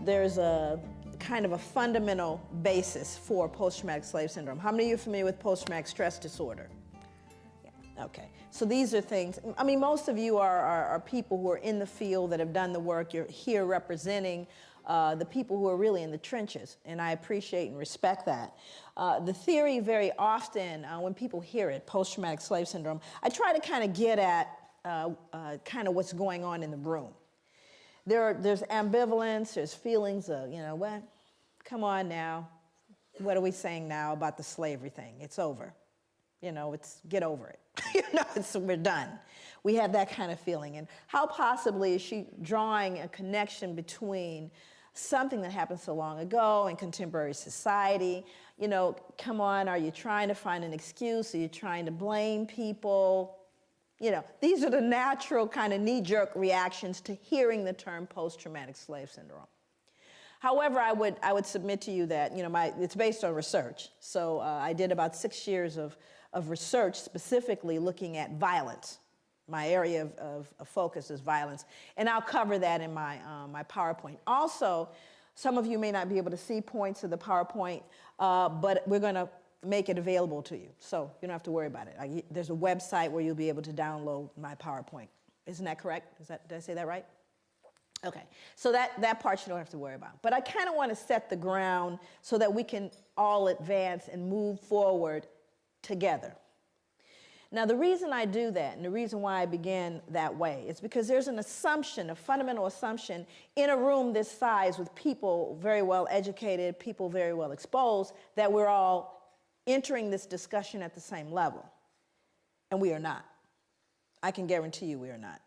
there's a kind of a fundamental basis for post-traumatic slave syndrome. How many of you are familiar with post-traumatic stress disorder? Yeah. Okay, so these are things, I mean, most of you are people who are in the field that have done the work. You're here representing the people who are really in the trenches, and I appreciate and respect that. The theory very often, when people hear it, post-traumatic slave syndrome, I try to kind of get at kind of what's going on in the room. There's ambivalence, there's feelings of, you know, what? Come on now. What are we saying now about the slavery thing? It's over. You know, get over it. You know, we're done. We have that kind of feeling. And how possibly is she drawing a connection between something that happened so long ago in contemporary society? You know, come on, are you trying to find an excuse? Are you trying to blame people? You know, these are the natural kind of knee-jerk reactions to hearing the term post-traumatic slave syndrome. However, I would submit to you that, you know, it's based on research. So I did about 6 years of research specifically looking at violence. My area of focus is violence. And I'll cover that in my PowerPoint. Also, some of you may not be able to see points of the PowerPoint, but we're going to make it available to you. So you don't have to worry about it. There's a website where you'll be able to download my PowerPoint. Isn't that correct? Did I say that right? Okay, so that part you don't have to worry about. But I kind of want to set the ground so that we can all advance and move forward together. Now, the reason I do that, and the reason why I began that way, is because there's an assumption, a fundamental assumption, in a room this size with people very well educated, people very well exposed, that we're all entering this discussion at the same level. And we are not. I can guarantee you we are not.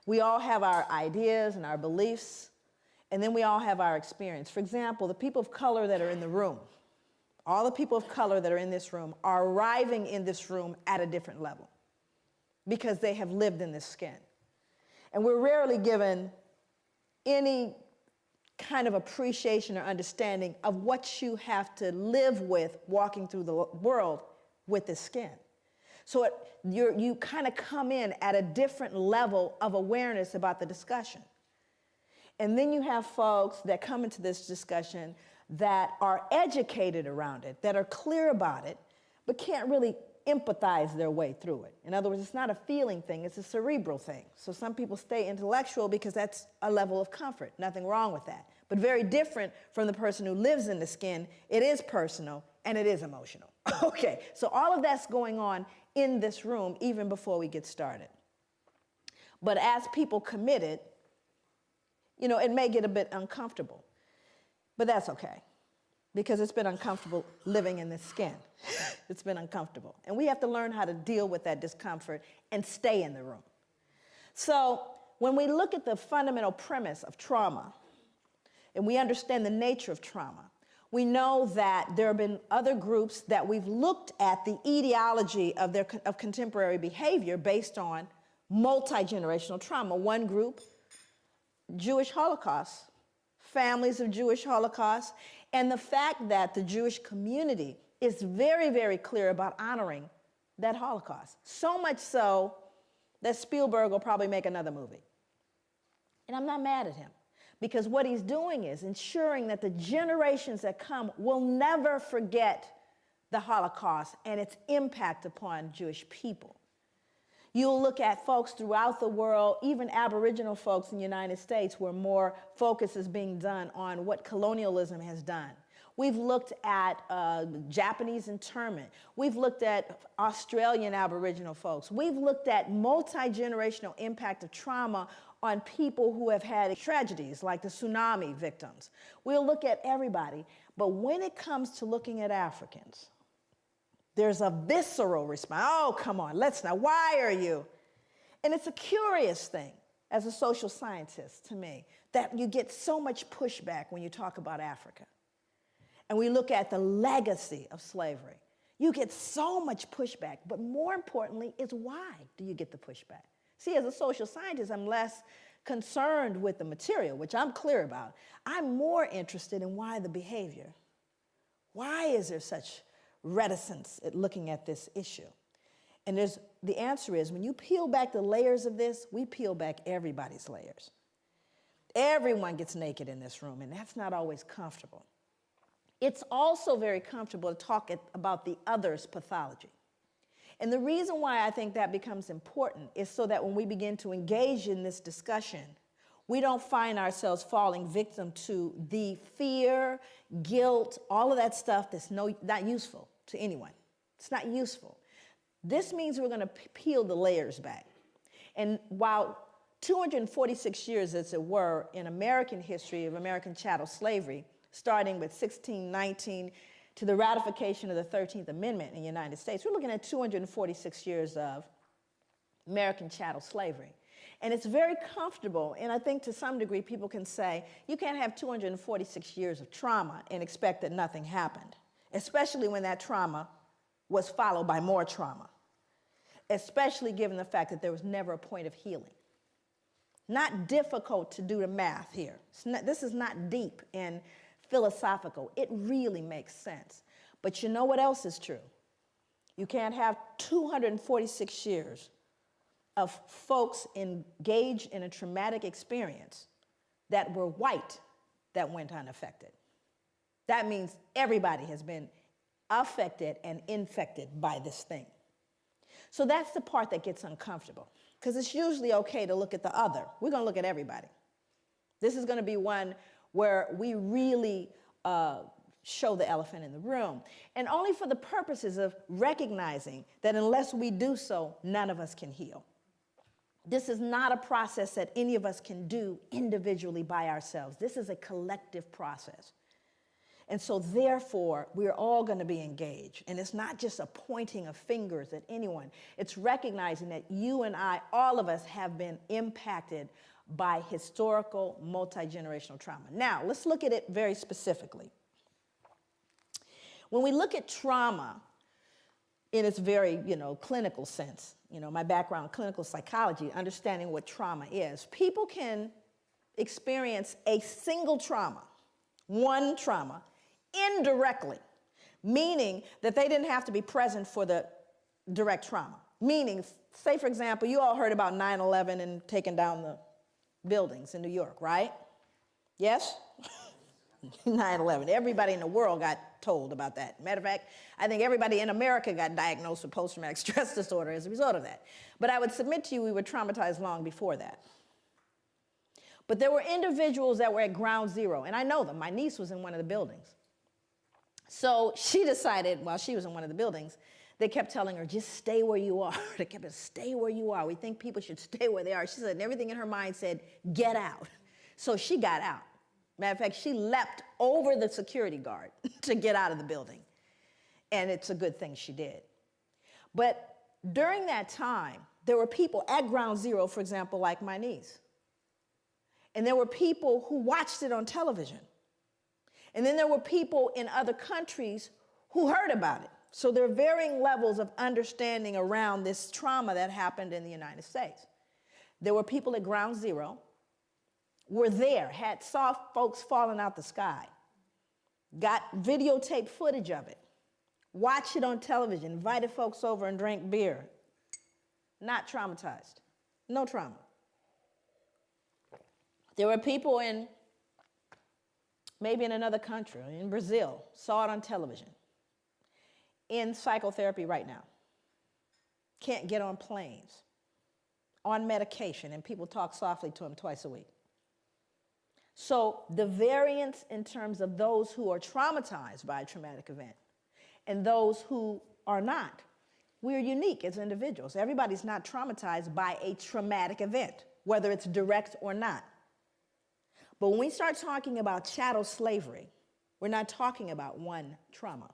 We all have our ideas and our beliefs, and then we all have our experience. For example, the people of color that are in the room, all the people of color that are in this room are arriving in this room at a different level because they have lived in this skin. And we're rarely given any kind of appreciation or understanding of what you have to live with walking through the world with this skin. So you kind of come in at a different level of awareness about the discussion. And then you have folks that come into this discussion that are educated around it, that are clear about it, but can't really empathize their way through it. In other words, it's not a feeling thing, it's a cerebral thing. So some people stay intellectual because that's a level of comfort. Nothing wrong with that. But very different from the person who lives in the skin. It is personal and it is emotional. Okay, so all of that's going on in this room even before we get started. But as people committed, you know, it may get a bit uncomfortable. But that's okay, because it's been uncomfortable living in this skin. It's been uncomfortable. And we have to learn how to deal with that discomfort and stay in the room. So when we look at the fundamental premise of trauma, and we understand the nature of trauma, we know that there have been other groups that we've looked at the etiology of contemporary behavior based on multi-generational trauma. One group, Jewish Holocaust, families of Jewish Holocaust, and the fact that the Jewish community is very, very clear about honoring that Holocaust. So much so that Spielberg will probably make another movie. And I'm not mad at him, because what he's doing is ensuring that the generations that come will never forget the Holocaust and its impact upon Jewish people. You'll look at folks throughout the world, even Aboriginal folks in the United States, where more focus is being done on what colonialism has done. We've looked at Japanese internment. We've looked at Australian Aboriginal folks. We've looked at multi-generational impact of trauma on people who have had tragedies like the tsunami victims. We'll look at everybody. But when it comes to looking at Africans, there's a visceral response. Oh, come on, let's not. Why are you? And it's a curious thing as a social scientist to me that you get so much pushback when you talk about Africa. And we look at the legacy of slavery. You get so much pushback, but more importantly is why do you get the pushback? See, as a social scientist, I'm less concerned with the material, which I'm clear about. I'm more interested in why the behavior. Why is there such reticence at looking at this issue? And the answer is, when you peel back the layers of this, we peel back everybody's layers. Everyone gets naked in this room, and that's not always comfortable. It's also very comfortable to talk about the other's pathology. And the reason why I think that becomes important is so that when we begin to engage in this discussion, we don't find ourselves falling victim to the fear, guilt, all of that stuff that's not useful to anyone. It's not useful. This means we're going to peel the layers back. And while 246 years, as it were, in American history of American chattel slavery, starting with 1619 to the ratification of the 13th Amendment in the United States, we're looking at 246 years of American chattel slavery. And it's very comfortable, and I think to some degree people can say, you can't have 246 years of trauma and expect that nothing happened, especially when that trauma was followed by more trauma, especially given the fact that there was never a point of healing. Not difficult to do the math here. This is not deep and philosophical. It really makes sense. But you know what else is true? You can't have 246 years of folks engaged in a traumatic experience that were white that went unaffected. That means everybody has been affected and infected by this thing. So that's the part that gets uncomfortable, because it's usually okay to look at the other. We're going to look at everybody. This is going to be one where we really show the elephant in the room, and only for the purposes of recognizing that unless we do so, none of us can heal. This is not a process that any of us can do individually by ourselves. This is a collective process. And so therefore, we're all going to be engaged. And it's not just a pointing of fingers at anyone. It's recognizing that you and I, all of us, have been impacted by historical multi-generational trauma. Now, let's look at it very specifically. When we look at trauma in its very, clinical sense, my background, clinical psychology, understanding what trauma is, people can experience a single trauma, one trauma, indirectly, meaning that they didn't have to be present for the direct trauma. Meaning, say, for example, you all heard about 9/11 and taking down the buildings in New York, right? Yes? 9/11. Everybody in the world got told about that. Matter of fact, I think everybody in America got diagnosed with post-traumatic stress disorder as a result of that. But I would submit to you we were traumatized long before that. But there were individuals that were at ground zero, and I know them. My niece was in one of the buildings. So she decided, while she was in one of the buildings, they kept telling her, just stay where you are. They kept saying, stay where you are. We think people should stay where they are. She said, and everything in her mind said, get out. So she got out. Matter of fact, she leapt over the security guard to get out of the building. And it's a good thing she did. But during that time, there were people at ground zero, for example, like my niece. And there were people who watched it on television. And then there were people in other countries who heard about it. So there are varying levels of understanding around this trauma that happened in the United States. There were people at ground zero, were there, saw folks falling out the sky, got videotape footage of it, watched it on television, invited folks over and drank beer. Not traumatized. No trauma. There were people maybe in another country, in Brazil, saw it on television, in psychotherapy right now, can't get on planes, on medication, and people talk softly to them twice a week. So the variance in terms of those who are traumatized by a traumatic event and those who are not, we're unique as individuals. Everybody's not traumatized by a traumatic event, whether it's direct or not. But when we start talking about chattel slavery, we're not talking about one trauma.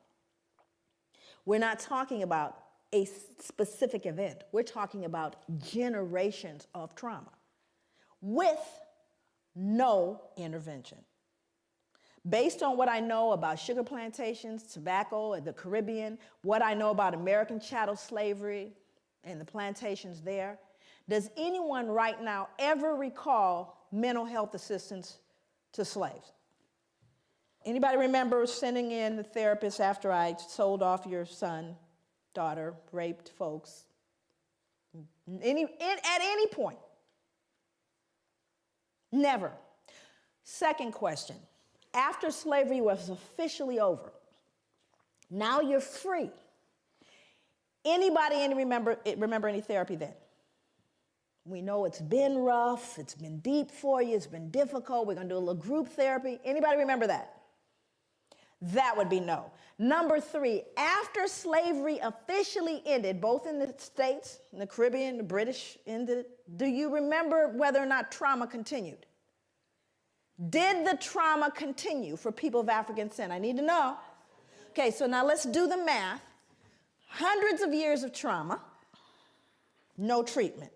We're not talking about a specific event. We're talking about generations of trauma with no intervention. Based on what I know about sugar plantations, tobacco, and the Caribbean, what I know about American chattel slavery and the plantations there, does anyone right now ever recall mental health assistance to slaves? Anybody remember sending in the therapist after I sold off your son, daughter, raped folks? At any point? Never. Second question. After slavery was officially over, now you're free. Anybody remember any therapy then? We know it's been rough, it's been deep for you, it's been difficult. We're going to do a little group therapy. Anybody remember that? That would be no. Number 3, after slavery officially ended, both in the States, in the Caribbean, the British ended, do you remember whether or not trauma continued? Did the trauma continue for people of African descent? I need to know. Okay, so now let's do the math. Hundreds of years of trauma, no treatment.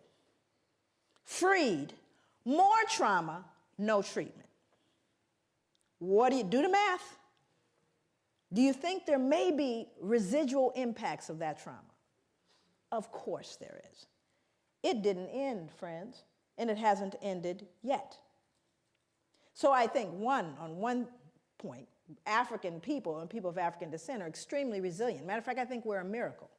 Freed, more trauma, no treatment. What do you do the math? Do you think there may be residual impacts of that trauma? Of course there is. It didn't end, friends, and it hasn't ended yet. So I think on one point, African people and people of African descent are extremely resilient. Matter of fact, I think we're a miracle.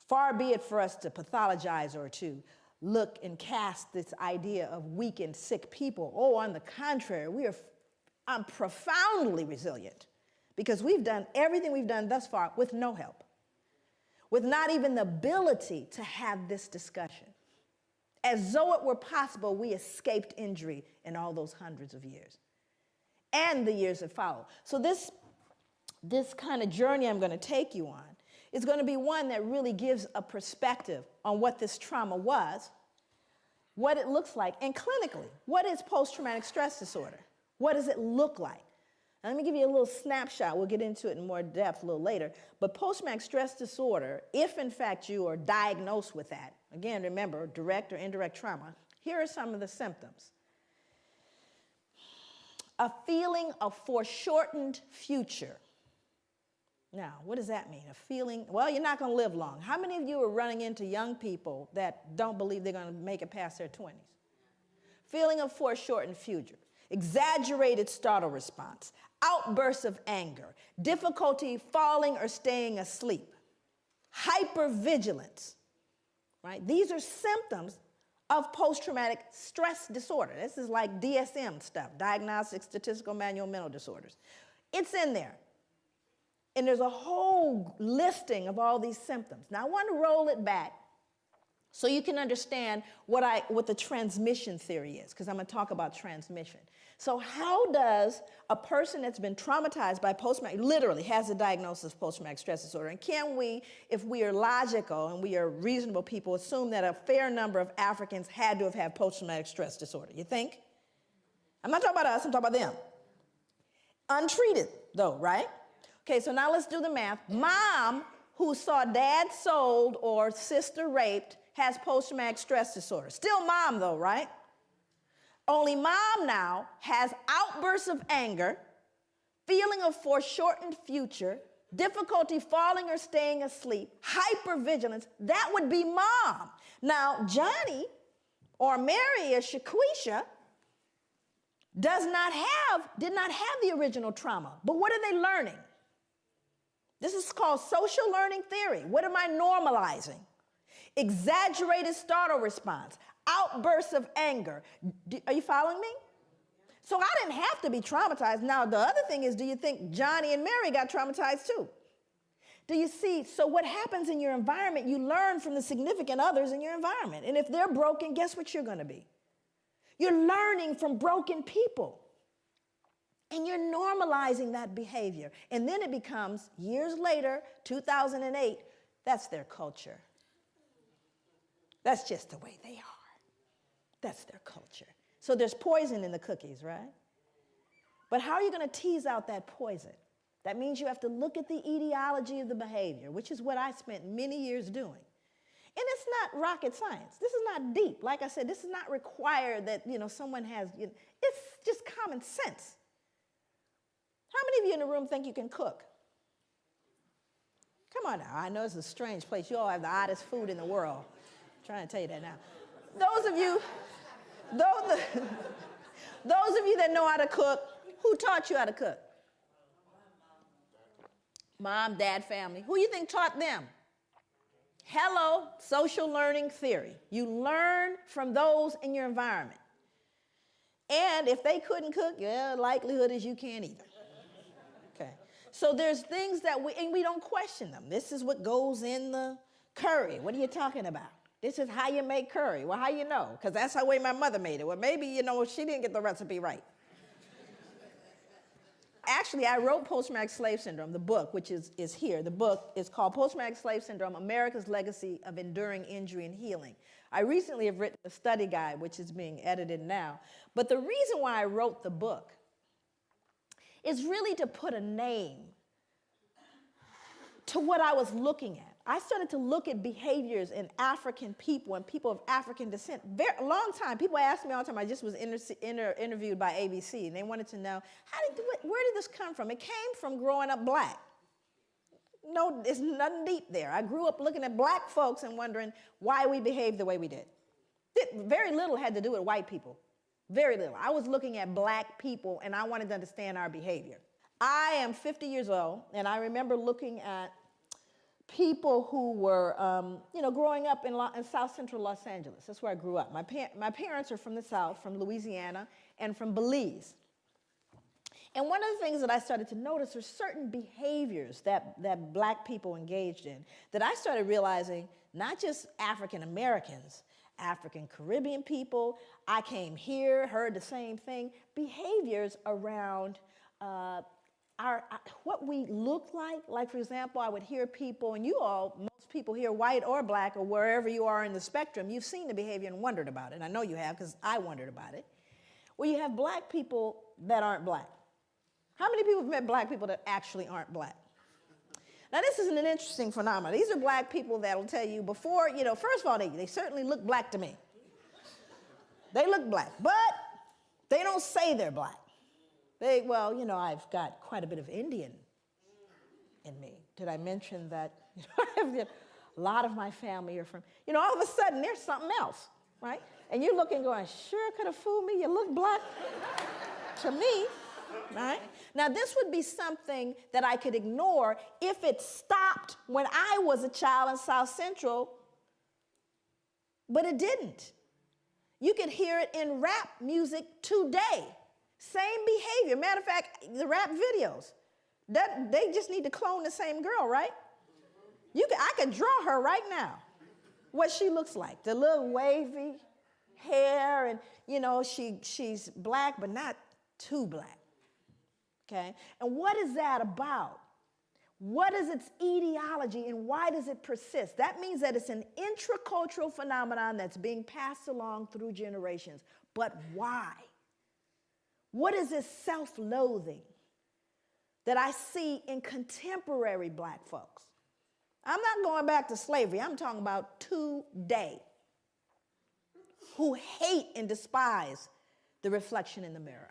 Far be it for us to pathologize or to look and cast this idea of weak and sick people. Oh, on the contrary, I'm profoundly resilient because we've done everything we've done thus far with no help, with not even the ability to have this discussion. As though it were possible, we escaped injury in all those hundreds of years and the years that follow. So this kind of journey I'm going to take you on is going to be one that really gives a perspective on what this trauma was, what it looks like, and clinically, what is post-traumatic stress disorder? What does it look like? Now, let me give you a little snapshot. We'll get into it in more depth a little later. But post-traumatic stress disorder, if in fact you are diagnosed with that, again, remember, direct or indirect trauma, here are some of the symptoms. A feeling of foreshortened future. Now, what does that mean? A feeling, well, you're not going to live long. How many of you are running into young people that don't believe they're going to make it past their 20s? Feeling of foreshortened future. Exaggerated startle response. Outbursts of anger. Difficulty falling or staying asleep. Hypervigilance. Right? These are symptoms of post-traumatic stress disorder. This is like DSM stuff, Diagnostic Statistical Manual of Mental Disorders. It's in there. And there's a whole listing of all these symptoms. Now, I want to roll it back so you can understand what the transmission theory is, because I'm going to talk about transmission. So how does a person that's been traumatized by post-traumatic, literally has a diagnosis of post-traumatic stress disorder, and can we, if we are logical and we are reasonable people, assume that a fair number of Africans had to have had post-traumatic stress disorder? You think? I'm not talking about us, I'm talking about them. Untreated, though, right? Okay, so now let's do the math. Mom, who saw dad sold or sister raped, has post-traumatic stress disorder. Still mom, though, right? Only mom now has outbursts of anger, feeling of foreshortened future, difficulty falling or staying asleep, hypervigilance. That would be mom. Now, Johnny or Mary or Shaquisha did not have the original trauma. But what are they learning? This is called social learning theory. What am I normalizing? Exaggerated startle response, outbursts of anger. Are you following me? So I didn't have to be traumatized. Now, the other thing is, do you think Johnny and Mary got traumatized too? Do you see? So what happens in your environment, you learn from the significant others in your environment. And if they're broken, guess what you're going to be? You're learning from broken people. And you're normalizing that behavior. And then it becomes, years later, 2008, that's their culture. That's just the way they are. That's their culture. So there's poison in the cookies, right? But how are you going to tease out that poison? That means you have to look at the etiology of the behavior, which is what I spent many years doing. And it's not rocket science. This is not deep. Like I said, this is not required that, someone has, it's just common sense. How many of you in the room think you can cook? Come on now. I know it's a strange place. You all have the oddest food in the world. I'm trying to tell you that now. Those of you that know how to cook, who taught you how to cook? Mom, dad, family. Who you think taught them? Hello, social learning theory. You learn from those in your environment. And if they couldn't cook, yeah, likelihood is you can't either. Okay. So there's things that we don't question them. This is what goes in the curry. What are you talking about? This is how you make curry. Well, how you know? Because that's the way my mother made it. Well, maybe, she didn't get the recipe right. Actually, I wrote Post-Traumatic Slave Syndrome, the book, which is here. The book is called Post-Traumatic Slave Syndrome, America's Legacy of Enduring Injury and Healing. I recently have written a study guide, which is being edited now. But the reason why I wrote the book is really to put a name to what I was looking at. I started to look at behaviors in African people and people of African descent. A long time, people ask me all the time, I just was interviewed by ABC, and they wanted to know, where did this come from? It came from growing up black. No, there's nothing deep there. I grew up looking at black folks and wondering why we behaved the way we did. Very little had to do with white people. Very little. I was looking at black people, and I wanted to understand our behavior. I am 50 years old, and I remember looking at people who were, growing up in South Central Los Angeles. That's where I grew up. My parents are from the South, from Louisiana, and from Belize. And one of the things that I started to notice are certain behaviors that black people engaged in that I started realizing, not just African Americans, African Caribbean people, I came here, heard the same thing, behaviors around what we look like. Like, for example, I would hear people, and most people here, white or black or wherever you are in the spectrum, you've seen the behavior and wondered about it. I know you have, because I wondered about it. Where you have black people that aren't black. How many people have met black people that actually aren't black? Now, this is an interesting phenomenon. These are black people that will tell you before, first of all, they certainly look black to me. They look black, but they don't say they're black. I've got quite a bit of Indian in me. Did I mention that a lot of my family are from, all of a sudden there's something else, right? And you're looking going, sure could have fooled me, you look black to me, right? Now, this would be something that I could ignore if it stopped when I was a child in South Central, but it didn't. You could hear it in rap music today. Same behavior. Matter of fact, the rap videos, they just need to clone the same girl, right? I could draw her right now, what she looks like. The little wavy hair, and, she's black, but not too black. Okay? And what is that about? What is its etiology, and why does it persist? That means that it's an intracultural phenomenon that's being passed along through generations. But why? What is this self-loathing that I see in contemporary black folks? I'm not going back to slavery. I'm talking about today, who hate and despise the reflection in the mirror.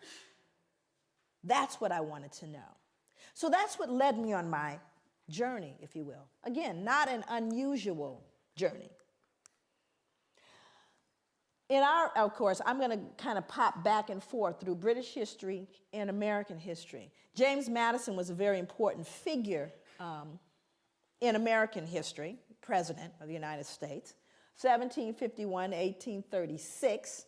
That's what I wanted to know. So that's what led me on my journey, if you will. Again, not an unusual journey. Of course, I'm going to kind of pop back and forth through British history and American history. James Madison was a very important figure in American history, President of the United States, 1751 to 1836.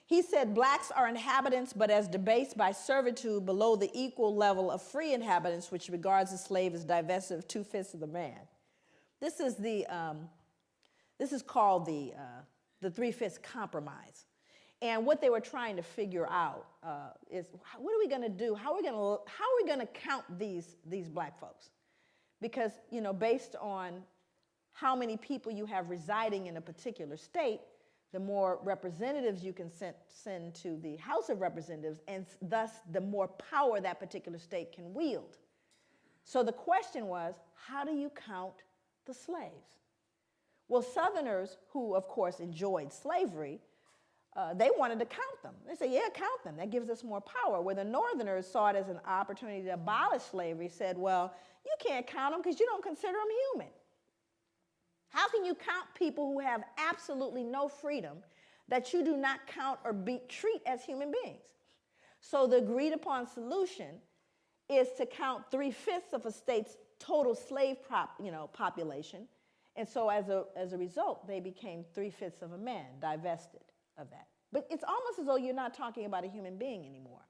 He said, blacks are inhabitants, but as debased by servitude below the equal level of free inhabitants, which regards the slave as divested of 2/5 of the man. This is called the 3/5 compromise. And what they were trying to figure out is, what are we going to do? How are we going to count these black folks? Because, based on how many people you have residing in a particular state, the more representatives you can send to the House of Representatives, and thus the more power that particular state can wield. So the question was, how do you count the slaves? Well, Southerners, who of course enjoyed slavery, they wanted to count them. They said, yeah, count them. That gives us more power. Where the Northerners saw it as an opportunity to abolish slavery, said, well, you can't count them because you don't consider them human. How can you count people who have absolutely no freedom that you do not count or treat as human beings? So the agreed upon solution is to count 3/5 of a state's total slave population. And so as a result, they became 3/5 of a man, divested of that. But it's almost as though you're not talking about a human being anymore.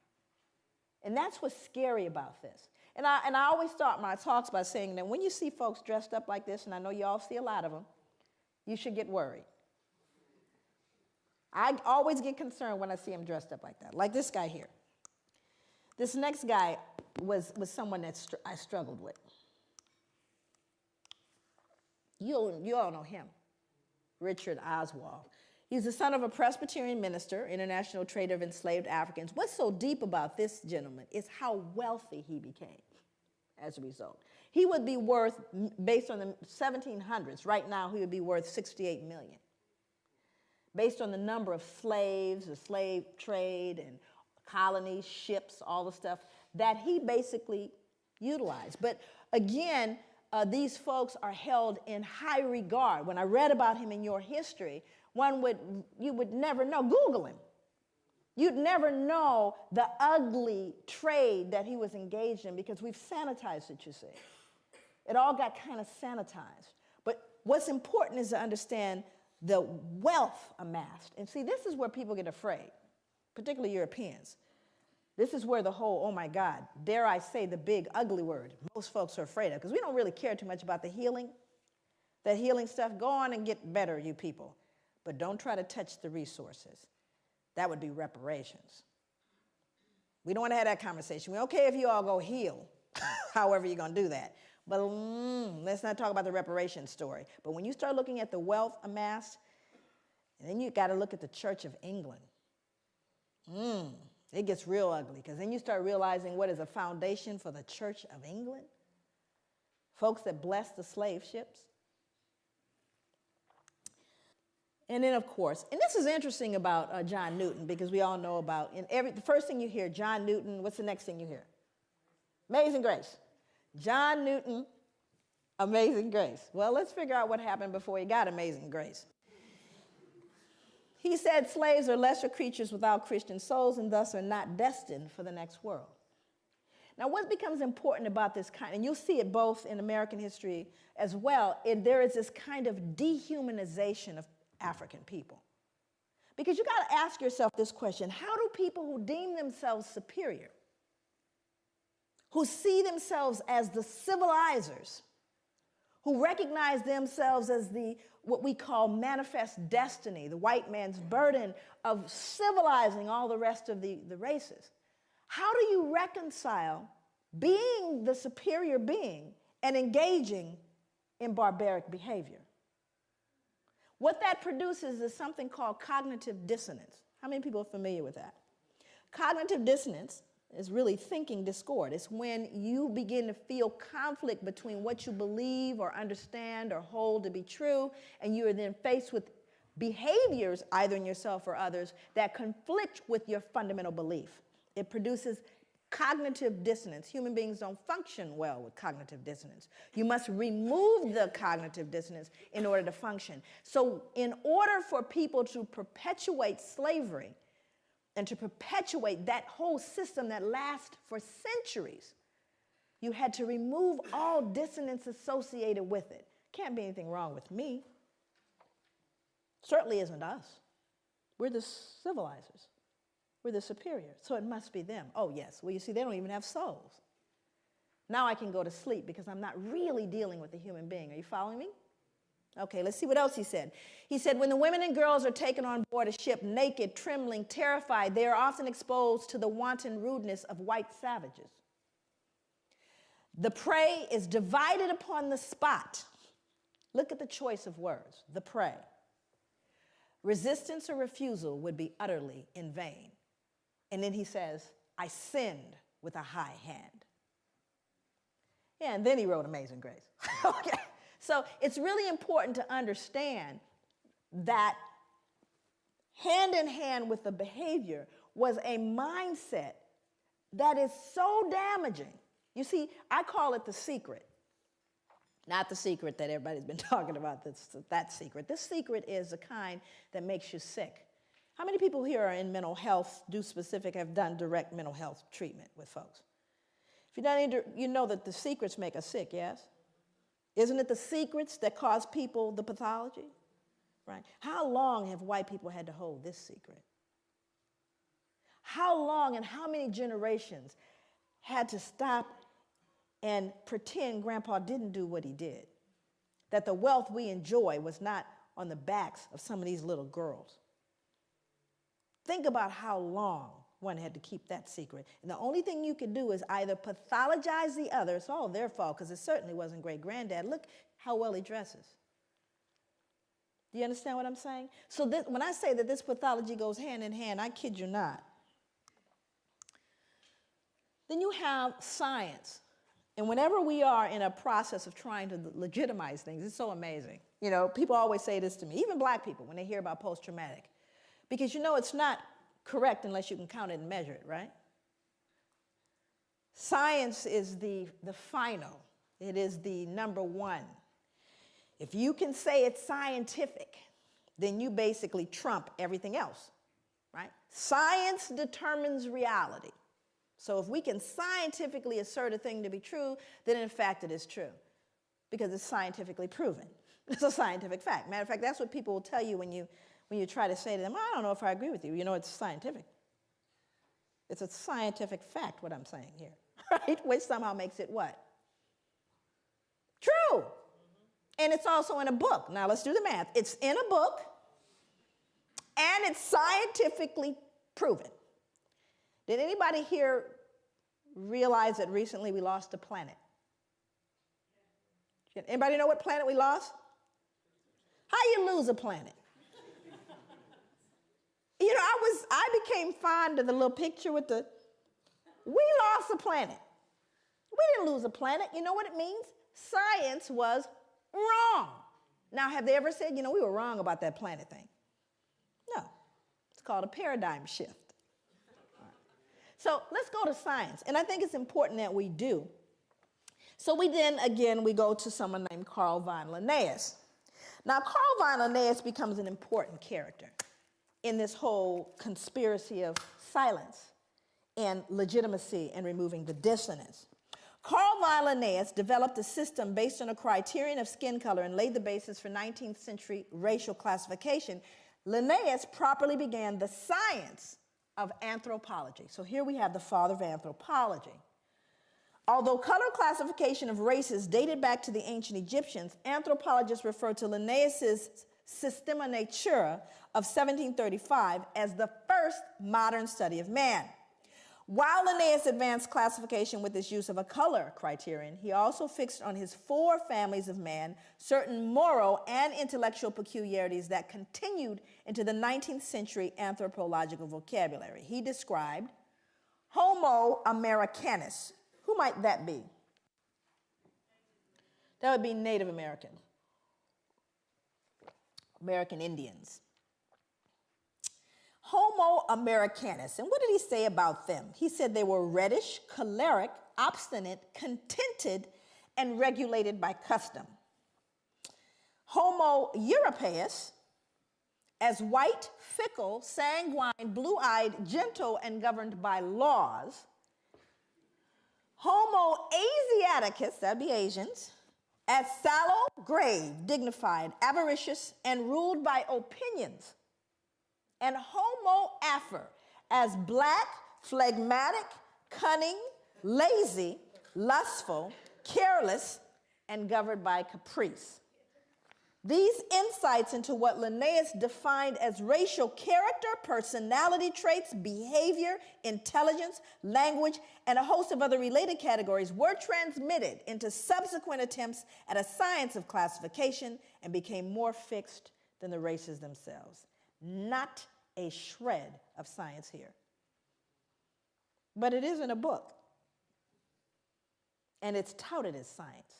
And that's what's scary about this. And I always start my talks by saying that when you see folks dressed up like this, and I know you all see a lot of them, you should get worried. I always get concerned when I see them dressed up like that, like this guy here. This next guy was someone that I struggled with. You all know him, Richard Oswald. He's the son of a Presbyterian minister, international trader of enslaved Africans. What's so deep about this gentleman is how wealthy he became as a result. He would be worth, based on the 1700s, right now he would be worth 68 million. Based on the number of slaves, the slave trade, and colonies, ships, all the stuff that he basically utilized. But again, these folks are held in high regard. When I read about him in your history, you would never know. Google him. You'd never know the ugly trade that he was engaged in because we've sanitized it, you see. It all got kind of sanitized. But what's important is to understand the wealth amassed. And see, this is where people get afraid, particularly Europeans. This is where the whole, oh my God, dare I say the big ugly word, most folks are afraid of, because we don't really care too much about the healing. That healing stuff, go on and get better, you people. But don't try to touch the resources. That would be reparations. We don't want to have that conversation. We're okay if you all go heal, however you're going to do that. But let's not talk about the reparations story. But when you start looking at the wealth amassed, and then you got to look at the Church of England. It gets real ugly, because then you start realizing what is a foundation for the Church of England. Folks that blessed the slave ships. And then, of course, and this is interesting about John Newton, because we all know about, the first thing you hear, John Newton, what's the next thing you hear? Amazing Grace. John Newton, Amazing Grace. Well, let's figure out what happened before he got Amazing Grace. He said slaves are lesser creatures without Christian souls and thus are not destined for the next world. Now, what becomes important about this kind, and you'll see it both in American history as well, there is this kind of dehumanization of African people. Because you got to ask yourself this question: how do people who deem themselves superior, who see themselves as the civilizers, who recognize themselves as what we call manifest destiny, the white man's burden of civilizing all the rest of the races, how do you reconcile being the superior being and engaging in barbaric behavior? What that produces is something called cognitive dissonance. How many people are familiar with that? Cognitive dissonance is really thinking discord. It's when you begin to feel conflict between what you believe or understand or hold to be true, and you are then faced with behaviors, either in yourself or others, that conflict with your fundamental belief. It produces cognitive dissonance. Human beings don't function well with cognitive dissonance. You must remove the cognitive dissonance in order to function. So in order for people to perpetuate slavery and to perpetuate that whole system that lasts for centuries, you had to remove all dissonance associated with it. Can't be anything wrong with me. Certainly isn't us. We're the civilizers. We're the superior, so it must be them. Oh, yes. Well, you see, they don't even have souls. Now I can go to sleep because I'm not really dealing with a human being. Are you following me? Okay, let's see what else he said. He said, when the women and girls are taken on board a ship, naked, trembling, terrified, they are often exposed to the wanton rudeness of white savages. The prey is divided upon the spot. Look at the choice of words, the prey. Resistance or refusal would be utterly in vain. And then he says, I sinned with a high hand. Yeah, and then he wrote Amazing Grace. Okay. So it's really important to understand that hand in hand with the behavior was a mindset that is so damaging. You see, I call it the secret. Not the secret that everybody's been talking about, that secret. This secret is the kind that makes you sick. How many people here are in mental health, have done direct mental health treatment with folks? If you've done any, you know that the secrets make us sick, yes? Isn't it the secrets that cause people the pathology? Right? How long have white people had to hold this secret? How long and how many generations had to stop and pretend Grandpa didn't do what he did? That the wealth we enjoy was not on the backs of some of these little girls. Think about how long one had to keep that secret. And the only thing you could do is either pathologize the other. It's all their fault, because it certainly wasn't great-granddad. Look how well he dresses. Do you understand what I'm saying? So when I say that this pathology goes hand in hand, I kid you not. Then you have science. And whenever we are in a process of trying to legitimize things, it's so amazing. You know, people always say this to me, even black people, when they hear about post-traumatic. Because you know it's not correct unless you can count it and measure it, right? Science is the final. It is the number one. If you can say it's scientific, then you basically trump everything else, right? Science determines reality. So if we can scientifically assert a thing to be true, then in fact it is true, because it's scientifically proven. It's a scientific fact. Matter of fact, that's what people will tell you when you try to say to them, I don't know if I agree with you. You know, it's scientific. It's a scientific fact, what I'm saying here, right? Which somehow makes it what? True. And it's also in a book. Now let's do the math. It's in a book, and it's scientifically proven. Did anybody here realize that recently we lost a planet? Anybody know what planet we lost? How you lose a planet? You know, I became fond of the little picture with we lost a planet. We didn't lose a planet. You know what it means? Science was wrong. Now, have they ever said, you know, we were wrong about that planet thing? No. It's called a paradigm shift. So let's go to science. And I think it's important that we do. So we go to someone named Carl von Linnaeus. Now, Carl von Linnaeus becomes an important character in this whole conspiracy of silence and legitimacy and removing the dissonance. Carl von Linnaeus developed a system based on a criterion of skin color and laid the basis for 19th century racial classification. Linnaeus properly began the science of anthropology. So here we have the father of anthropology. Although color classification of races dated back to the ancient Egyptians, anthropologists refer to Linnaeus's Systema Naturae of 1735 as the first modern study of man. While Linnaeus advanced classification with his use of a color criterion, he also fixed on his 4 families of man certain moral and intellectual peculiarities that continued into the 19th century anthropological vocabulary. He described Homo Americanus. Who might that be? That would be Native Americans, American Indians. Homo Americanus. And what did he say about them? He said they were reddish, choleric, obstinate, contented, and regulated by custom. Homo Europaeus, as white, fickle, sanguine, blue-eyed, gentle, and governed by laws. Homo Asiaticus, that'd be Asians, as sallow, grave, dignified, avaricious, and ruled by opinions. And Homo Afer, as black, phlegmatic, cunning, lazy, lustful, careless, and governed by caprice. These insights into what Linnaeus defined as racial character, personality traits, behavior, intelligence, language, and a host of other related categories were transmitted into subsequent attempts at a science of classification and became more fixed than the races themselves. Not a shred of science here. But it is in a book. And it's touted as science.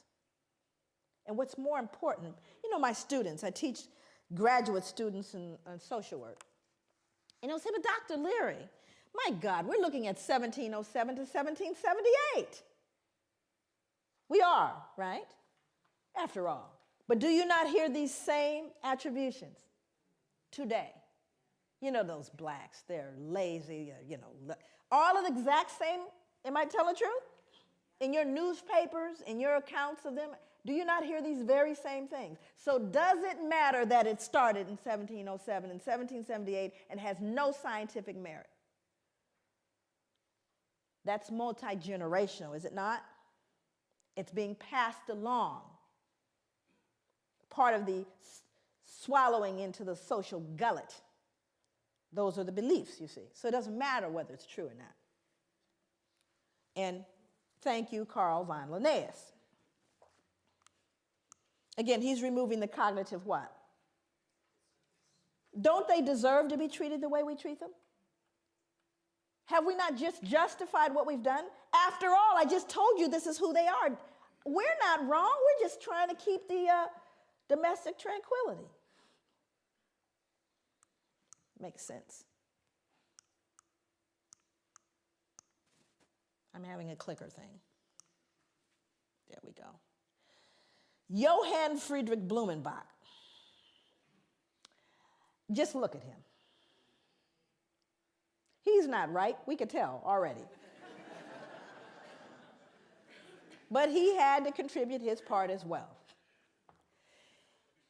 And what's more important, you know, my students, I teach graduate students in social work. And they'll say, but Dr. Leary, my God, we're looking at 1707 to 1778. We are, right? After all. But do you not hear these same attributions today? You know, those blacks, they're lazy, you know, all of the exact same, am I telling the truth? In your newspapers, in your accounts of them, do you not hear these very same things? So does it matter that it started in 1707 and 1778 and has no scientific merit? That's multi-generational, is it not? It's being passed along. Part of the swallowing into the social gullet. Those are the beliefs, you see. So it doesn't matter whether it's true or not. And thank you, Carl von Linnaeus. Again, he's removing the cognitive what? Don't they deserve to be treated the way we treat them? Have we not just justified what we've done? After all, I just told you this is who they are. We're not wrong. We're just trying to keep the domestic tranquility. Makes sense. I'm having a clicker thing. There we go. Johann Friedrich Blumenbach. Just look at him. He's not right. We could tell already. But he had to contribute his part as well.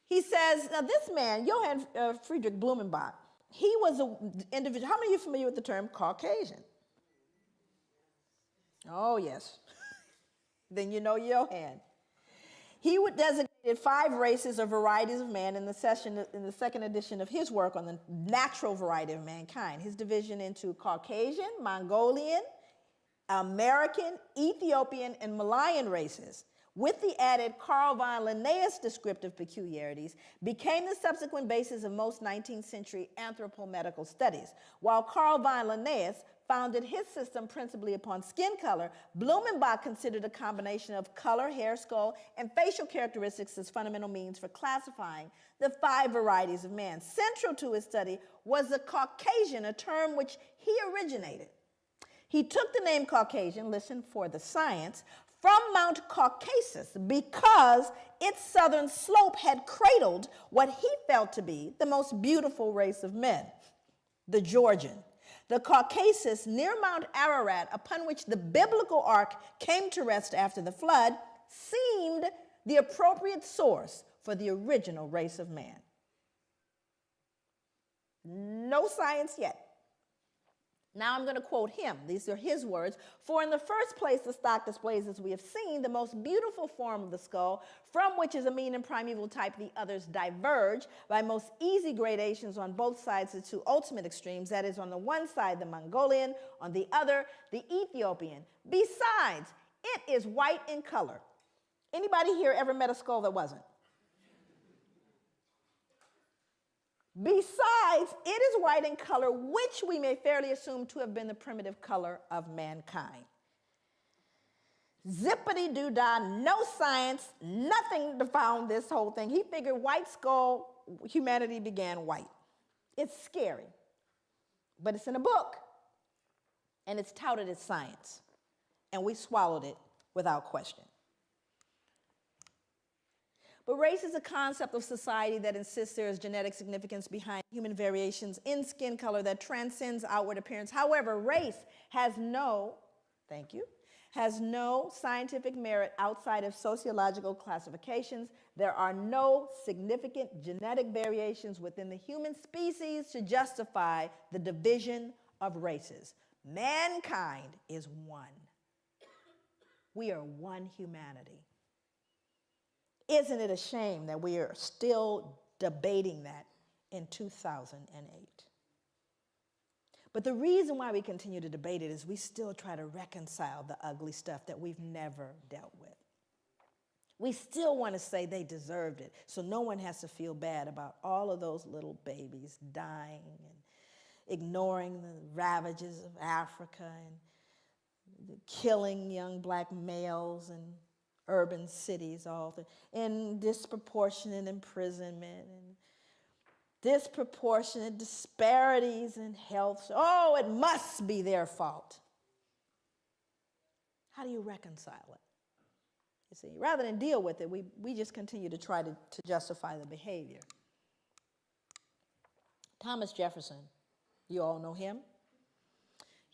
He says, now this man, Johann Friedrich Blumenbach, he was an individual. How many of you are familiar with the term Caucasian? Oh, yes. Then you know Johann. He would designated 5 races or varieties of man in the second edition of his work on the natural variety of mankind. His division into Caucasian, Mongolian, American, Ethiopian, and Malayan races, with the added Carl von Linnaeus descriptive peculiarities, became the subsequent basis of most 19th century anthropomedical studies. While Carl von Linnaeus founded his system principally upon skin color, Blumenbach considered a combination of color, hair, skull, and facial characteristics as fundamental means for classifying the 5 varieties of man. Central to his study was the Caucasian, a term which he originated. He took the name Caucasian, listen for the science, from Mount Caucasus because its southern slope had cradled what he felt to be the most beautiful race of men, the Georgian. The Caucasus near Mount Ararat, upon which the biblical ark came to rest after the flood, seemed the appropriate source for the original race of man. No science yet. Now I'm going to quote him. These are his words. For in the first place, the stock displays, as we have seen, the most beautiful form of the skull, from which as a mean and primeval type the others diverge by most easy gradations on both sides the 2 ultimate extremes, that is, on the one side the Mongolian, on the other the Ethiopian. Besides, it is white in color. Anybody here ever met a skull that wasn't? Besides, it is white in color, which we may fairly assume to have been the primitive color of mankind. Zippity-doo-dah, no science, nothing to found this whole thing. He figured white skull, humanity began white. It's scary, but it's in a book, and it's touted as science, and we swallowed it without question. But race is a concept of society that insists there is genetic significance behind human variations in skin color that transcends outward appearance. However, race has no scientific merit outside of sociological classifications. There are no significant genetic variations within the human species to justify the division of races. Mankind is one. We are one humanity. Isn't it a shame that we are still debating that in 2008? But the reason why we continue to debate it is we still try to reconcile the ugly stuff that we've never dealt with. We still want to say they deserved it, so no one has to feel bad about all of those little babies dying and ignoring the ravages of Africa and killing young black males and urban cities, and disproportionate imprisonment and disproportionate disparities in health. Oh, it must be their fault. How do you reconcile it? You see, rather than deal with it, we just continue to try to justify the behavior. Thomas Jefferson, you all know him?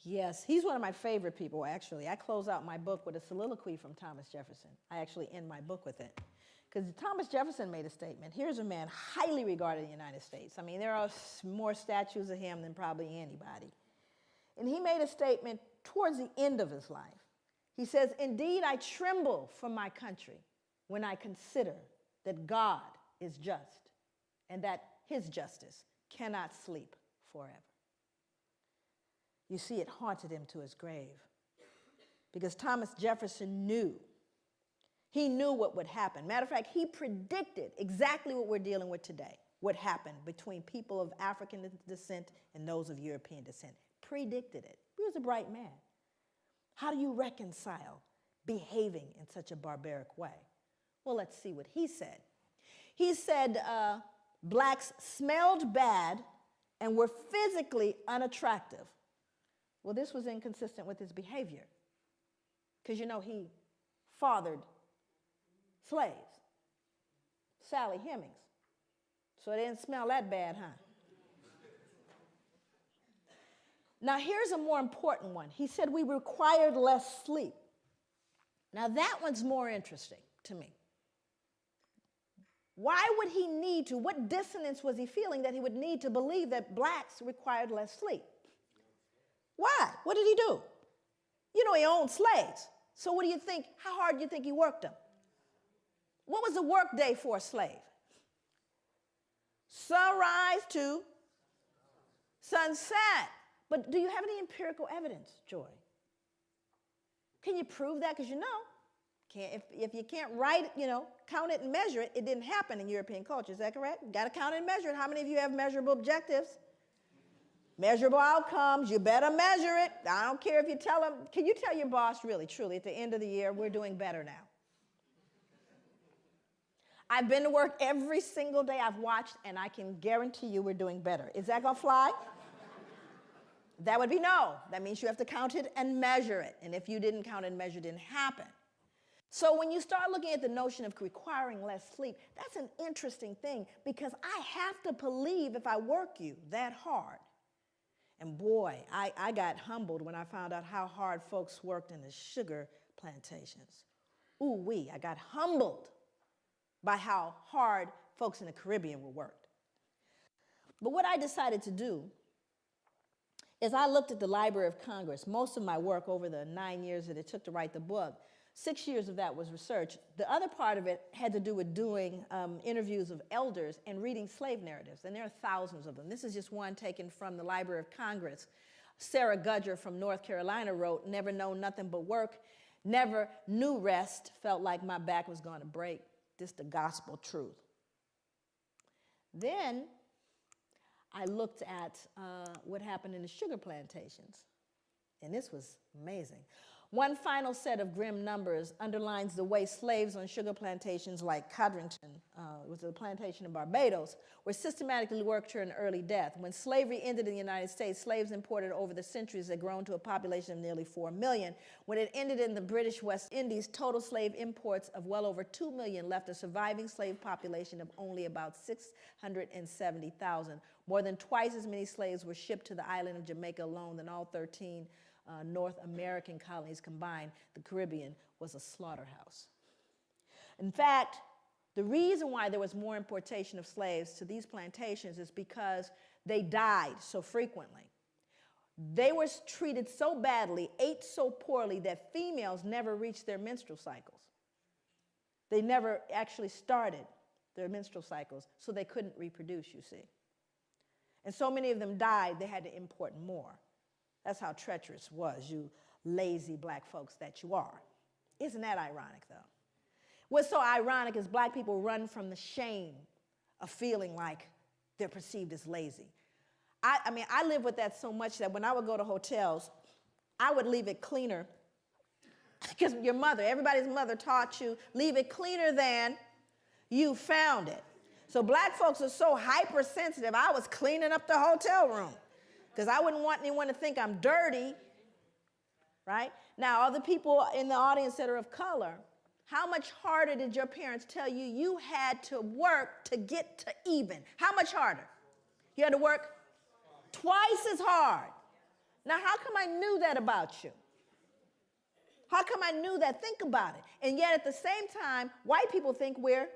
Yes, he's one of my favorite people, actually. I close out my book with a soliloquy from Thomas Jefferson. I actually end my book with it. Because Thomas Jefferson made a statement. Here's a man highly regarded in the United States. I mean, there are more statues of him than probably anybody. And he made a statement towards the end of his life. He says, "Indeed, I tremble for my country when I consider that God is just and that his justice cannot sleep forever." You see, it haunted him to his grave because Thomas Jefferson knew. He knew what would happen. Matter of fact, he predicted exactly what we're dealing with today, what happened between people of African descent and those of European descent. Predicted it. He was a bright man. How do you reconcile behaving in such a barbaric way? Well, let's see what he said. He said blacks smelled bad and were physically unattractive. Well, this was inconsistent with his behavior because, you know, he fathered slaves, Sally Hemings. So it didn't smell that bad, huh? Now, here's a more important one. He said we required less sleep. Now, that one's more interesting to me. Why would he need to? What dissonance was he feeling that he would need to believe that blacks required less sleep? Why? What did he do? You know, he owned slaves. So what do you think? How hard do you think he worked them? What was a work day for a slave? Sunrise to sunset. But do you have any empirical evidence, Joy? Can you prove that? Because you know, if you can't write it, you know, count it and measure it, it didn't happen in European culture. Is that correct? You got to count it and measure it. How many of you have measurable objectives? Measurable outcomes. You better measure it. I don't care if you tell them. Can you tell your boss really, truly, at the end of the year, we're doing better now? I've been to work every single day I've watched, and I can guarantee you we're doing better. Is that going to fly? That would be no. That means you have to count it and measure it. And if you didn't count it and measure it, it didn't happen. So when you start looking at the notion of requiring less sleep, that's an interesting thing because I have to believe if I work you that hard. And boy, I got humbled when I found out how hard folks worked in the sugar plantations. Ooh-wee, I got humbled by how hard folks in the Caribbean were worked. But what I decided to do is I looked at the Library of Congress. Most of my work over the 9 years that it took to write the book, 6 years of that was research. The other part of it had to do with doing interviews of elders and reading slave narratives, and there are thousands of them. This is just one taken from the Library of Congress. Sarah Gudger from North Carolina wrote, "Never known nothing but work, never knew rest, felt like my back was going to break. This the gospel truth." Then I looked at what happened in the sugar plantations, and this was amazing. One final set of grim numbers underlines the way slaves on sugar plantations like Codrington, was a plantation in Barbados, were systematically worked to an early death. When slavery ended in the United States, slaves imported over the centuries had grown to a population of nearly 4 million. When it ended in the British West Indies, total slave imports of well over 2 million left a surviving slave population of only about 670,000. More than twice as many slaves were shipped to the island of Jamaica alone than all 13 North American colonies combined. The Caribbean was a slaughterhouse. In fact, the reason why there was more importation of slaves to these plantations is because they died so frequently. They were treated so badly, ate so poorly, that females never reached their menstrual cycles. They never actually started their menstrual cycles, so they couldn't reproduce, you see. And so many of them died, they had to import more. That's how treacherous was, you lazy black folks that you are. Isn't that ironic, though? What's so ironic is black people run from the shame of feeling like they're perceived as lazy. I mean, I live with that so much that when I would go to hotels, I would leave it cleaner. Because your mother, everybody's mother taught you, leave it cleaner than you found it. So black folks are so hypersensitive, I was cleaning up the hotel room because I wouldn't want anyone to think I'm dirty, right? Now, other people in the audience that are of color, how much harder did your parents tell you you had to work to get to even? How much harder? You had to work twice as hard. Now, how come I knew that about you? How come I knew that? Think about it. And yet at the same time, white people think we're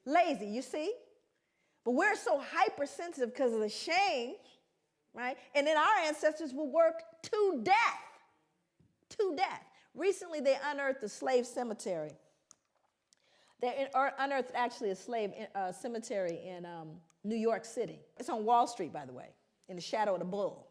lazy, you see? But we're so hypersensitive because of the shame right? And then our ancestors were worked to death, to death. Recently, they unearthed the slave cemetery. They unearthed actually a slave cemetery in New York City. It's on Wall Street, by the way, in the shadow of the bull.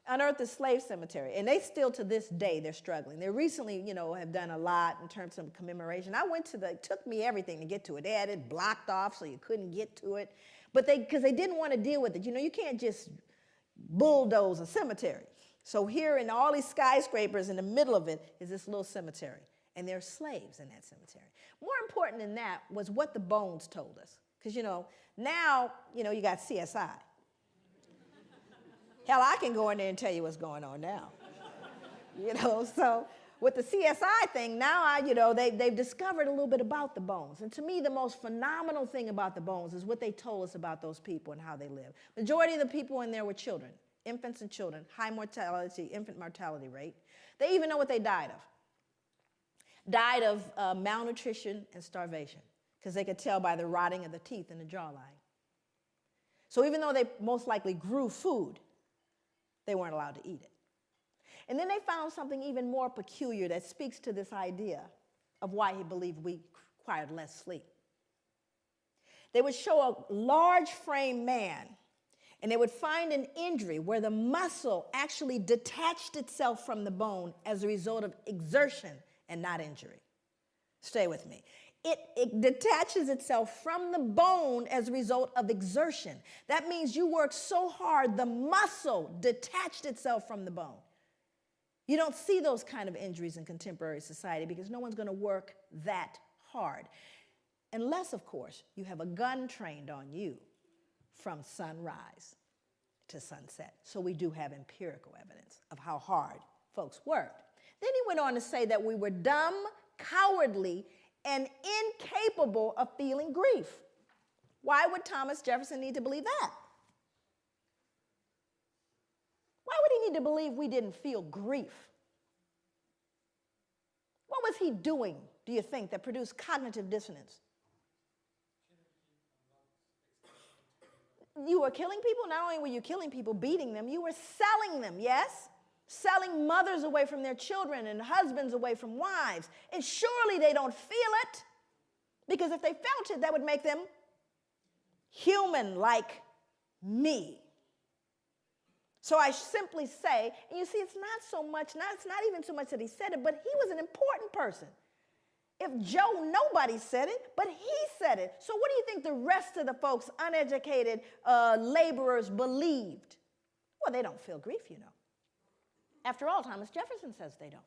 Unearthed the slave cemetery, and they still to this day they're struggling. They recently, have done a lot in terms of commemoration. I went to it took me everything to get to it. They had it blocked off so you couldn't get to it, but because they didn't want to deal with it. You can't just bulldoze a cemetery. So here in all these skyscrapers, in the middle of it is this little cemetery, and there are slaves in that cemetery. More important than that was what the bones told us, because now you got CSI. Hell, I can go in there and tell you what's going on now. So with the CSI thing, now they've discovered a little bit about the bones. And to me, the most phenomenal thing about the bones is what they told us about those people and how they live. Majority of the people in there were children, infants and children, high mortality, infant mortality rate. They even know what they died of. Died of malnutrition and starvation, because they could tell by the rotting of the teeth and the jawline. So even though they most likely grew food, they weren't allowed to eat it. And then they found something even more peculiar that speaks to this idea of why he believed we required less sleep. They would show a large frame man, and they would find an injury where the muscle actually detached itself from the bone as a result of exertion and not injury. Stay with me. It detaches itself from the bone as a result of exertion. That means you work so hard, the muscle detached itself from the bone. You don't see those kind of injuries in contemporary society because no one's going to work that hard. Unless, of course, you have a gun trained on you from sunrise to sunset. So we do have empirical evidence of how hard folks worked. Then he went on to say that we were dumb, cowardly, and incapable of feeling grief. Why would Thomas Jefferson need to believe that? Why would he need to believe we didn't feel grief? What was he doing, do you think, that produced cognitive dissonance? You were killing people. Not only were you killing people, beating them, you were selling them, yes? Selling mothers away from their children and husbands away from wives. And surely they don't feel it, because if they felt it, that would make them human like me. So I simply say, and you see, it's not even so much that he said it, but he was an important person. If Joe, nobody said it, but he said it. So what do you think the rest of the folks, uneducated laborers, believed? Well, they don't feel grief, After all, Thomas Jefferson says they don't.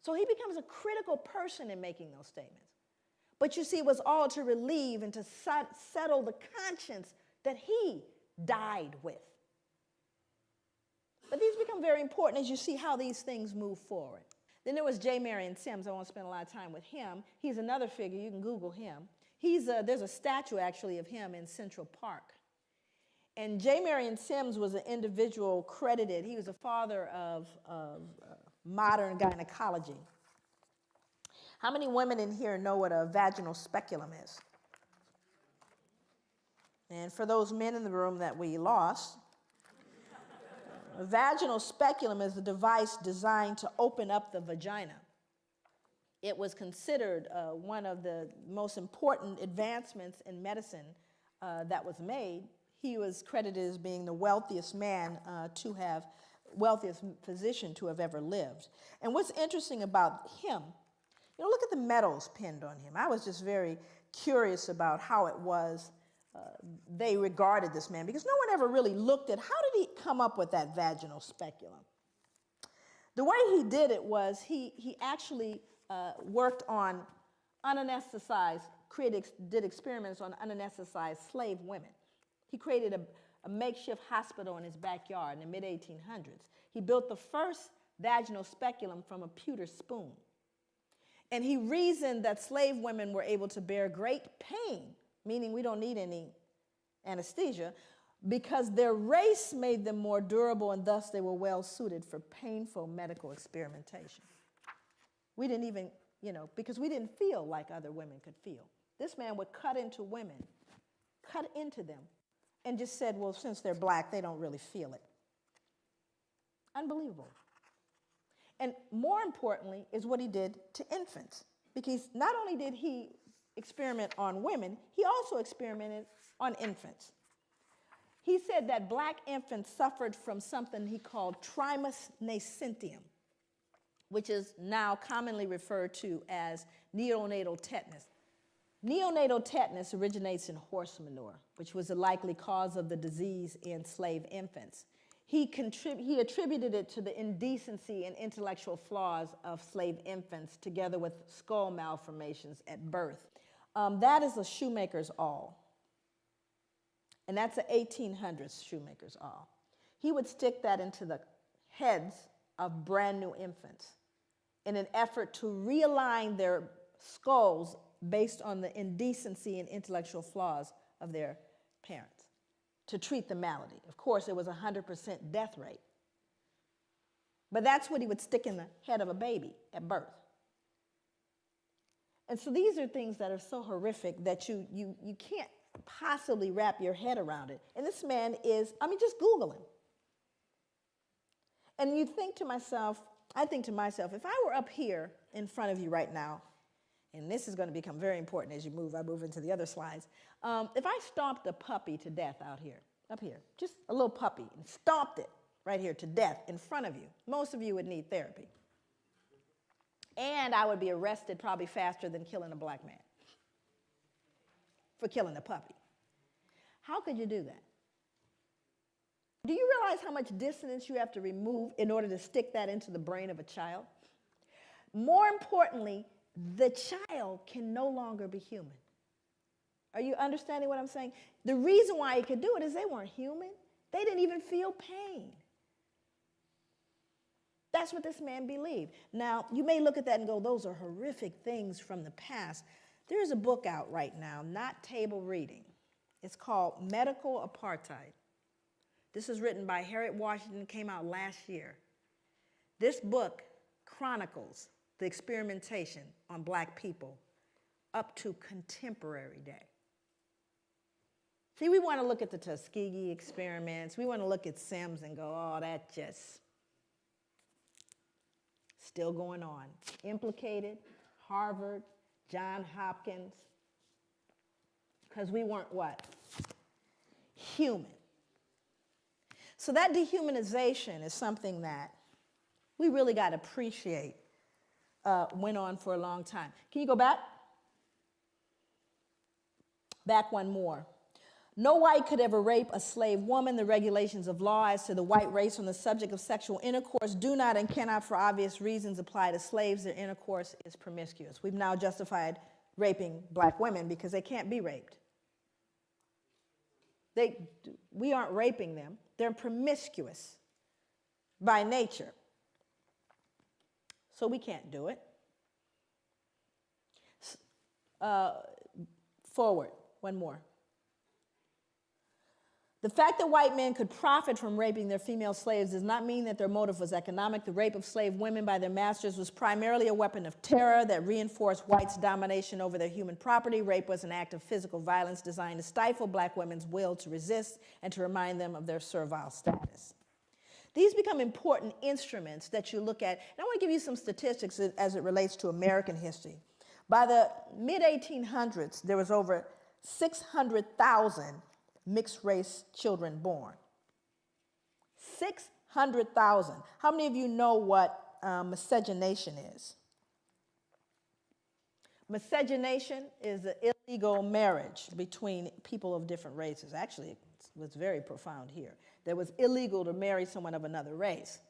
So he becomes a critical person in making those statements. But you see, it was all to relieve and to settle the conscience that he died with. But these become very important as you see how these things move forward. Then there was J. Marion Sims. I won't spend a lot of time with him. He's another figure. You can Google him. There's a statue, actually, of him in Central Park. And J. Marion Sims was an individual credited. He was a father of modern gynecology. How many women in here know what a vaginal speculum is? And for those men in the room that we lost, a vaginal speculum is a device designed to open up the vagina. It was considered one of the most important advancements in medicine that was made. He was credited as being the wealthiest wealthiest physician to have ever lived. And what's interesting about him, look at the medals pinned on him. I was just very curious about how it was they regarded this man, because no one ever really looked at how did he come up with that vaginal speculum. The way he did it was he actually worked on did experiments on unanesthetized slave women. He created a makeshift hospital in his backyard in the mid-1800s. He built the first vaginal speculum from a pewter spoon. And he reasoned that slave women were able to bear great pain, meaning we don't need any anesthesia, because their race made them more durable, and thus they were well suited for painful medical experimentation. We didn't even, because we didn't feel like other women could feel. This man would cut into women, cut into them, and just said, well, since they're black, they don't really feel it. Unbelievable. And more importantly is what he did to infants. Because not only did he experiment on women, he also experimented on infants. He said that black infants suffered from something he called trismus nascentium, which is now commonly referred to as neonatal tetanus. Neonatal tetanus originates in horse manure, which was a likely cause of the disease in slave infants. He attributed it to the indecency and intellectual flaws of slave infants, together with skull malformations at birth. That is a shoemaker's awl. And that's an 1800s shoemaker's awl. He would stick that into the heads of brand new infants in an effort to realign their skulls based on the indecency and intellectual flaws of their parents, to treat the malady. Of course, it was 100% death rate. But that's what he would stick in the head of a baby at birth. And so these are things that are so horrific that you can't possibly wrap your head around it. And this man is, just Google him. And you think to myself, I think to myself, if I were up here in front of you right now, and this is going to become very important as I move into the other slides. If I stomped a puppy to death out here, up here, just a little puppy, and stomped it right here to death in front of you, most of you would need therapy. And I would be arrested probably faster than killing a black man for killing a puppy. How could you do that? Do you realize how much dissonance you have to remove in order to stick that into the brain of a child? More importantly, the child can no longer be human. Are you understanding what I'm saying? The reason why he could do it is they weren't human. They didn't even feel pain. That's what this man believed. Now, you may look at that and go, those are horrific things from the past. There is a book out right now, not table reading. It's called Medical Apartheid. This is written by Harriet Washington, came out last year. This book chronicles the experimentation on black people up to contemporary day. See, we want to look at the Tuskegee experiments. We want to look at Sims and go, oh, that just still going on. Implicated, Harvard, Johns Hopkins, because we weren't what? Human. So that dehumanization is something that we really got to appreciate. Went on for a long time. Can you go back? Back one more. No white could ever rape a slave woman. The regulations of law as to the white race on the subject of sexual intercourse do not and cannot, for obvious reasons, apply to slaves. Their intercourse is promiscuous. We've now justified raping black women because they can't be raped. We aren't raping them. They're promiscuous by nature. So we can't do it. Forward, one more. The fact that white men could profit from raping their female slaves does not mean that their motive was economic. The rape of slave women by their masters was primarily a weapon of terror that reinforced whites' domination over their human property. Rape was an act of physical violence designed to stifle black women's will to resist and to remind them of their servile status. These become important instruments that you look at. And I want to give you some statistics as it relates to American history. By the mid-1800s, there was over 600,000 mixed-race children born. 600,000. How many of you know what miscegenation is? Miscegenation is an illegal marriage between people of different races. Actually, it was very profound here. That was illegal to marry someone of another race.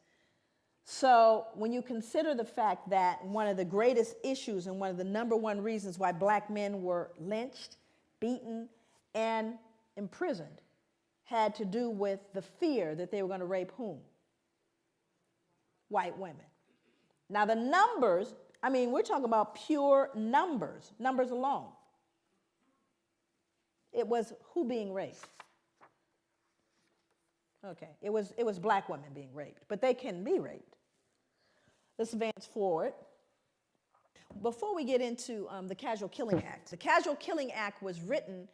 So when you consider the fact that one of the greatest issues and one of the number one reasons why black men were lynched, beaten, and imprisoned had to do with the fear that they were going to rape whom? White women. Now the numbers, we're talking about pure numbers alone. It was who being raped? Okay, it was black women being raped, but they can be raped. Let's advance forward. Before we get into the Casual Killing Act, the Casual Killing Act was written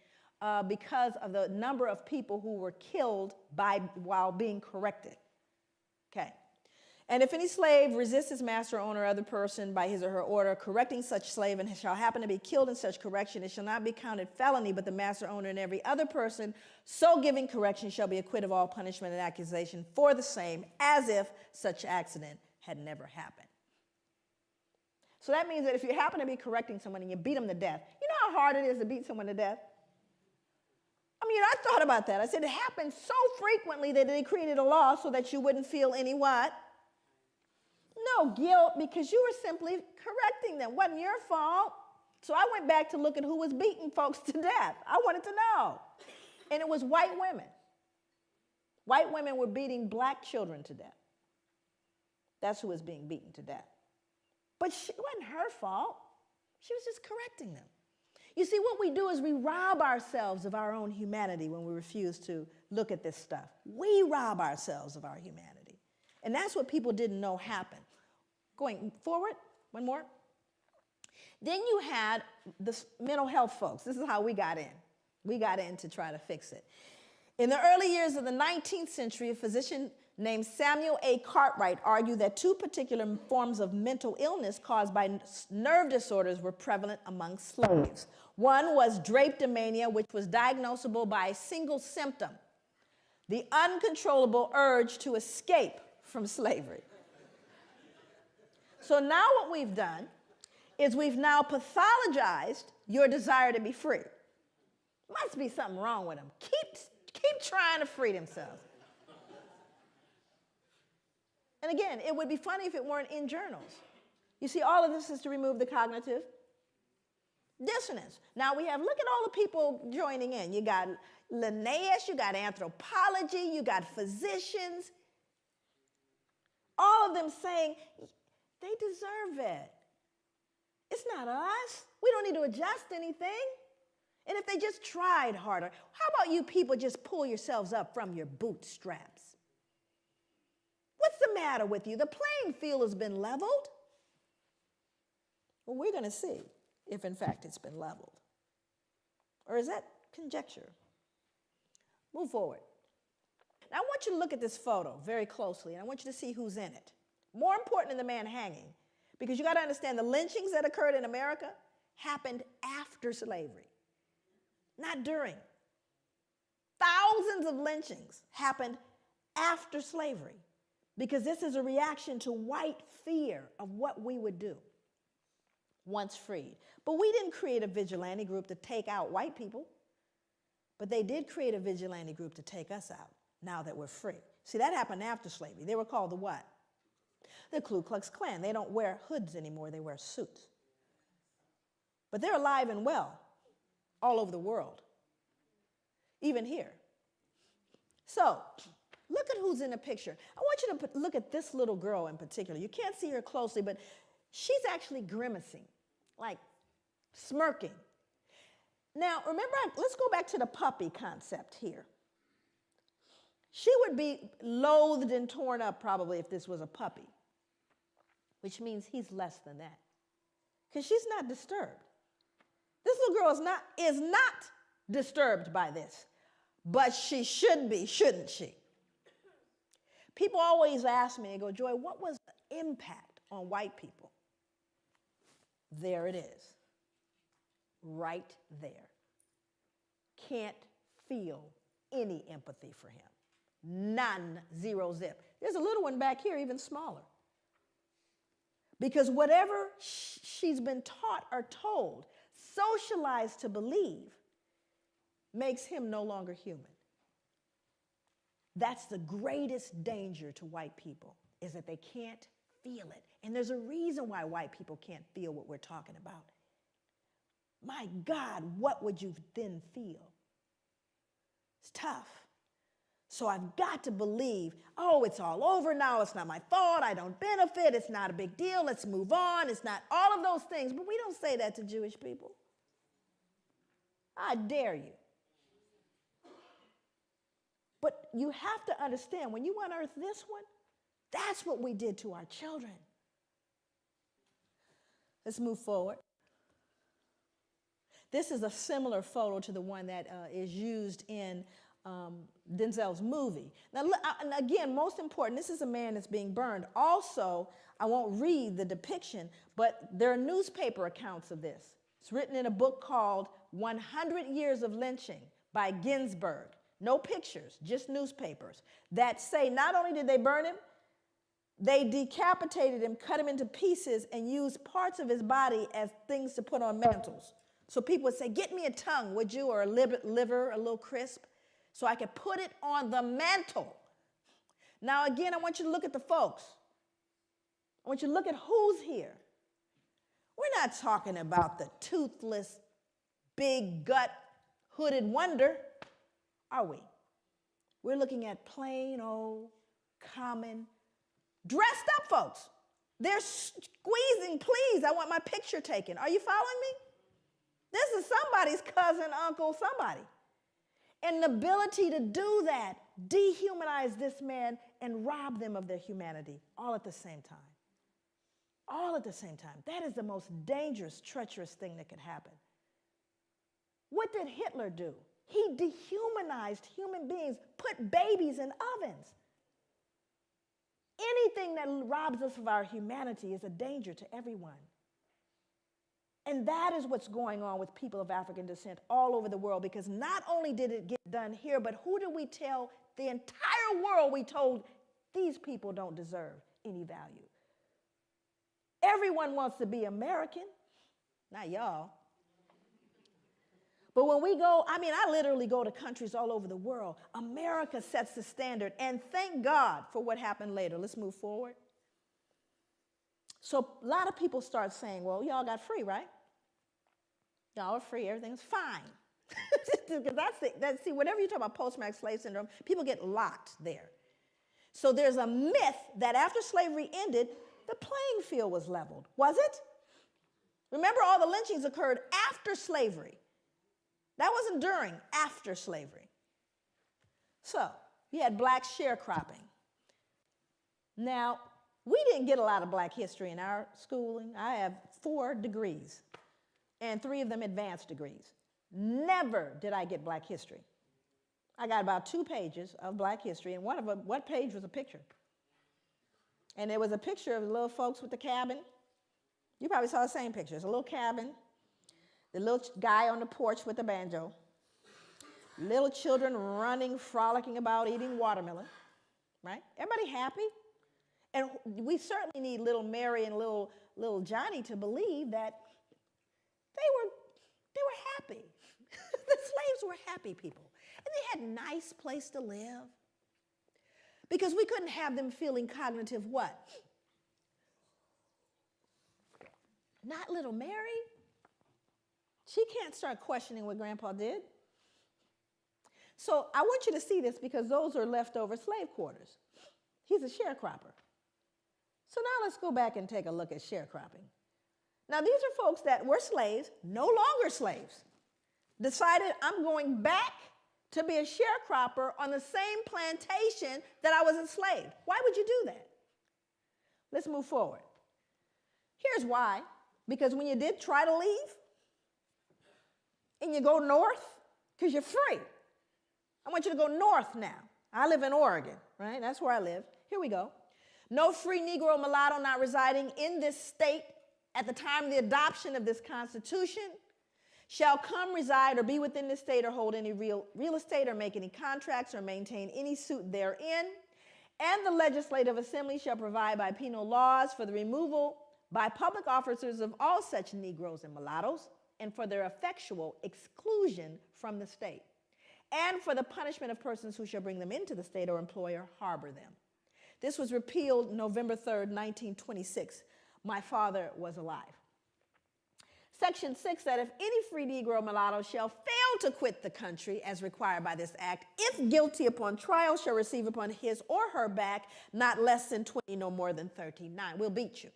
because of the number of people who were killed while being corrected. Okay. And if any slave resists his master, owner, or other person by his or her order, correcting such slave, and shall happen to be killed in such correction, it shall not be counted felony, but the master, owner, and every other person so giving correction shall be acquitted of all punishment and accusation for the same, as if such accident had never happened. So that means that if you happen to be correcting someone and you beat them to death, you know how hard it is to beat someone to death? I mean, I thought about that. I said it happens so frequently that they created a law so that you wouldn't feel any what? No guilt, because you were simply correcting them. It wasn't your fault. So I went back to look at who was beating folks to death. I wanted to know. And it was white women. White women were beating black children to death. That's who was being beaten to death. But it wasn't her fault. She was just correcting them. You see, what we do is we rob ourselves of our own humanity when we refuse to look at this stuff. We rob ourselves of our humanity. And that's what people didn't know happened. Going forward, one more. Then you had the mental health folks. This is how we got in. We got in to try to fix it. In the early years of the 19th century, a physician named Samuel A. Cartwright argued that two particular forms of mental illness caused by nerve disorders were prevalent among slaves. One was drapetomania, which was diagnosable by a single symptom: the uncontrollable urge to escape from slavery. So now what we've done is we've now pathologized your desire to be free. Must be something wrong with them. Keep trying to free themselves. And again, it would be funny if it weren't in journals. You see, all of this is to remove the cognitive dissonance. Now we have, look at all the people joining in. You got Linnaeus, you got anthropology, you got physicians. All of them saying, they deserve it. It's not us. We don't need to adjust anything. And if they just tried harder, how about you people just pull yourselves up from your bootstraps? What's the matter with you? The playing field has been leveled. Well, we're going to see if, in fact, it's been leveled. Or is that conjecture? Move forward. Now, I want you to look at this photo very closely, and I want you to see who's in it. More important than the man hanging, because you got to understand the lynchings that occurred in America happened after slavery, not during. Thousands of lynchings happened after slavery, because this is a reaction to white fear of what we would do once freed. But we didn't create a vigilante group to take out white people, but they did create a vigilante group to take us out now that we're free. See, that happened after slavery. They were called the what? The Ku Klux Klan. They don't wear hoods anymore, they wear suits. But they're alive and well all over the world, even here. So, look at who's in the picture. I want you to look at this little girl in particular. You can't see her closely, but she's actually grimacing, like smirking. Now, remember, let's go back to the puppy concept here. She would be loathed and torn up probably if this was a puppy, which means he's less than that, because she's not disturbed. This little girl is not disturbed by this, but she should be, shouldn't she? People always ask me, they go, Joy, what was the impact on white people? There it is, right there. Can't feel any empathy for him. None, zero, zip. There's a little one back here, even smaller. Because whatever she's been taught or told, socialized to believe, makes him no longer human. That's the greatest danger to white people, is that they can't feel it. And there's a reason why white people can't feel what we're talking about. My God, what would you then feel? It's tough. So I've got to believe, oh, it's all over now. It's not my fault. I don't benefit. It's not a big deal. Let's move on. It's not all of those things. But we don't say that to Jewish people. I dare you. But you have to understand, when you unearth this one, that's what we did to our children. Let's move forward. This is a similar photo to the one that is used in Denzel's movie. Now, and again, most important, this is a man that's being burned. Also, I won't read the depiction, but there are newspaper accounts of this. It's written in a book called 100 Years of Lynching by Ginsberg. No pictures, just newspapers that say not only did they burn him, they decapitated him, cut him into pieces, and used parts of his body as things to put on mantles. So people would say, get me a tongue, would you, or a liver, a little crisp, so I could put it on the mantle. Now, again, I want you to look at the folks. I want you to look at who's here. We're not talking about the toothless, big gut, hooded wonder, are we? We're looking at plain old, common, dressed up folks. They're squeezing, please, I want my picture taken. Are you following me? This is somebody's cousin, uncle, somebody. And the ability to do that, dehumanize this man and rob them of their humanity all at the same time. All at the same time. That is the most dangerous, treacherous thing that could happen. What did Hitler do? He dehumanized human beings, put babies in ovens. Anything that robs us of our humanity is a danger to everyone. And that is what's going on with people of African descent all over the world, because not only did it get done here, but who did we tell? The entire world we told these people don't deserve any value. Everyone wants to be American, not y'all. But when we go, I literally go to countries all over the world. America sets the standard, and thank God for what happened later. Let's move forward. So a lot of people start saying, well, y'all got free, right? Y'all are free, everything's fine. Because see, whenever you talk about post-traumatic slave syndrome, people get locked there. So there's a myth that after slavery ended, the playing field was leveled. Was it? Remember, all the lynchings occurred after slavery. That wasn't during, after slavery. So you had black sharecropping. Now, we didn't get a lot of black history in our schooling. I have 4 degrees, and 3 of them advanced degrees. Never did I get black history. I got about 2 pages of black history, and one of them, what page was a picture? And there was a picture of the little folks with the cabin. You probably saw the same picture. It's a little cabin, the little guy on the porch with the banjo, little children running, frolicking about, eating watermelon, right? Everybody happy? And we certainly need little Mary and little Johnny to believe that they were happy. The slaves were happy people. And they had a nice place to live. Because we couldn't have them feeling cognitive what? Not little Mary. She can't start questioning what Grandpa did. So I want you to see this, because those are leftover slave quarters. He's a sharecropper. So now let's go back and take a look at sharecropping. Now these are folks that were slaves, no longer slaves, decided I'm going back to be a sharecropper on the same plantation that I was enslaved. Why would you do that? Let's move forward. Here's why. Because when you did try to leave, and you go north, because you're free. I want you to go north now. I live in Oregon, right? That's where I live. Here we go. No free Negro mulatto not residing in this state at the time of the adoption of this Constitution shall come reside or be within this state or hold any real estate or make any contracts or maintain any suit therein. And the Legislative Assembly shall provide by penal laws for the removal by public officers of all such Negroes and mulattoes, and for their effectual exclusion from the state, and for the punishment of persons who shall bring them into the state or employ or harbor them. This was repealed November 3rd, 1926. My father was alive. Section 6 said, if any free Negro mulatto shall fail to quit the country as required by this act, if guilty upon trial, shall receive upon his or her back not less than 20, no more than 39. We'll beat you.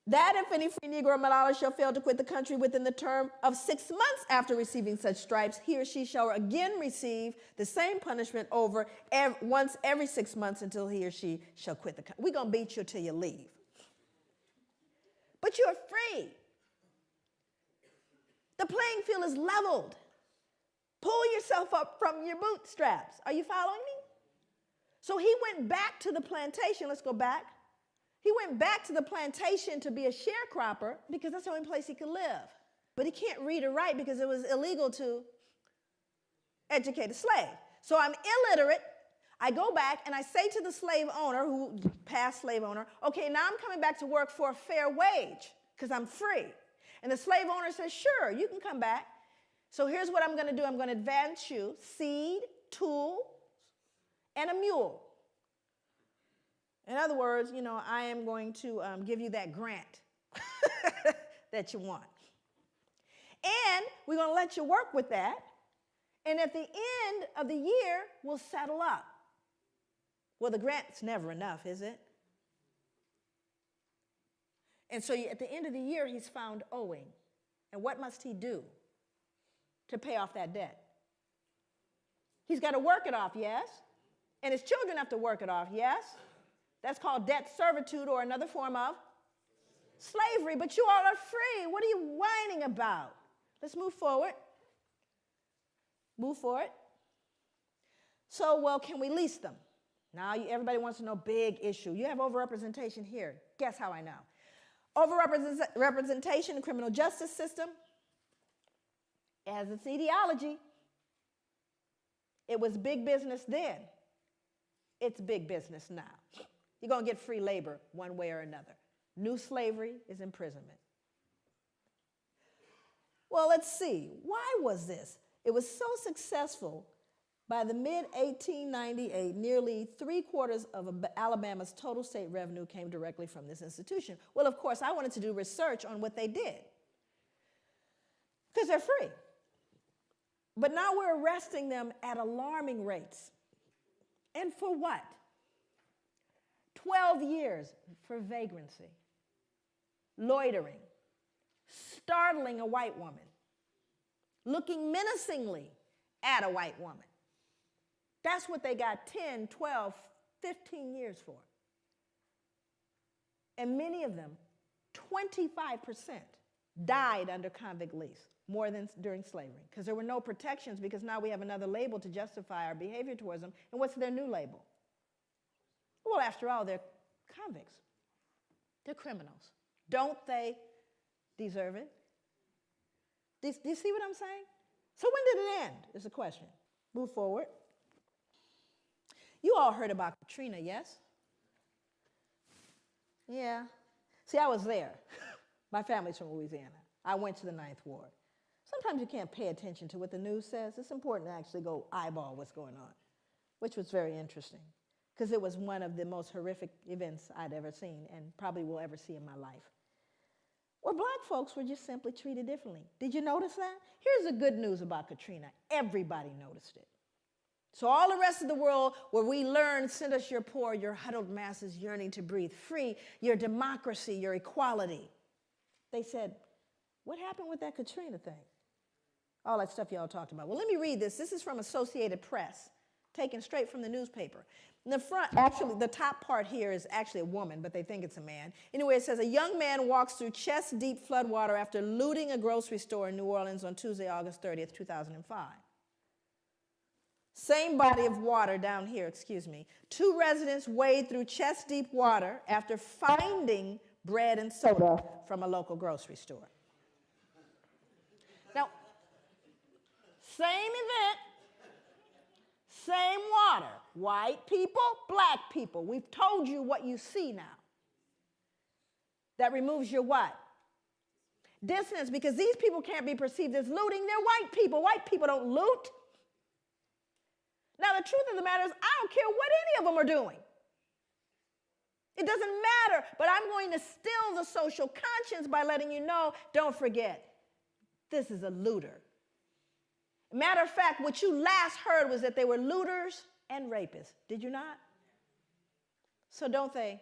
That if any free Negro mulatto shall fail to quit the country within the term of 6 months after receiving such stripes, he or she shall again receive the same punishment once every 6 months until he or she shall quit the country. We're going to beat you till you leave. But you're free. The playing field is leveled. Pull yourself up from your bootstraps. Are you following me? So he went back to the plantation. Let's go back. He went back to the plantation to be a sharecropper because that's the only place he could live. But he can't read or write because it was illegal to educate a slave. So I'm illiterate. I go back and I say to the slave owner, who past slave owner, okay, now I'm coming back to work for a fair wage because I'm free. And the slave owner says, sure, you can come back. So here's what I'm going to do. I'm going to advance you seed, tools, and a mule. In other words, you know, I am going to give you that grant that you want. And we're going to let you work with that. And at the end of the year, we'll settle up. Well, the grant's never enough, is it? And so at the end of the year, he's found owing. And what must he do to pay off that debt? He's got to work it off, yes? And his children have to work it off, yes? That's called debt servitude, or another form of slavery. But you all are free. What are you whining about? Let's move forward. Move forward. So, well, can we lease them? Now, everybody wants to know big issue. You have overrepresentation here. Guess how I know? Overrepresentation in the criminal justice system as its etiology. It was big business then. It's big business now. You're going to get free labor one way or another. New slavery is imprisonment. Well, let's see. Why was this? It was so successful. By the mid-1898, nearly 3/4 of Alabama's total state revenue came directly from this institution. Well, of course, I wanted to do research on what they did because they're free. But now we're arresting them at alarming rates. And for what? 12 years for vagrancy, loitering, startling a white woman, looking menacingly at a white woman. That's what they got 10, 12, 15 years for. And many of them, 25%, died under convict lease, more than during slavery, because there were no protections, because now we have another label to justify our behavior towards them. And what's their new label? Well, after all, they're convicts. They're criminals. Don't they deserve it? Do you see what I'm saying? So when did it end, is the question. Move forward. You all heard about Katrina, yes? Yeah. See, I was there. My family's from Louisiana. I went to the 9th Ward. Sometimes you can't pay attention to what the news says. It's important to actually go eyeball what's going on, which was very interesting, because it was one of the most horrific events I'd ever seen and probably will ever see in my life. Well, black folks were just simply treated differently. Did you notice that? Here's the good news about Katrina. Everybody noticed it. So all the rest of the world, where we learned, send us your poor, your huddled masses yearning to breathe free, your democracy, your equality. They said, what happened with that Katrina thing? All that stuff y'all talked about. Well, let me read this. This is from Associated Press, taken straight from the newspaper. In the front, actually, the top part here is actually a woman, but they think it's a man. Anyway, it says, a young man walks through chest-deep floodwater after looting a grocery store in New Orleans on Tuesday, August 30th, 2005. Same body of water down here, excuse me. 2 residents wade through chest-deep water after finding bread and soda from a local grocery store. Now, same event, same water. White people, black people. We've told you what you see now. That removes your what? Dissonance, because these people can't be perceived as looting. They're white people. White people don't loot. Now, the truth of the matter is, I don't care what any of them are doing. It doesn't matter, but I'm going to still the social conscience by letting you know, don't forget, this is a looter. Matter of fact, what you last heard was that they were looters and rapists. Did you not? So don't they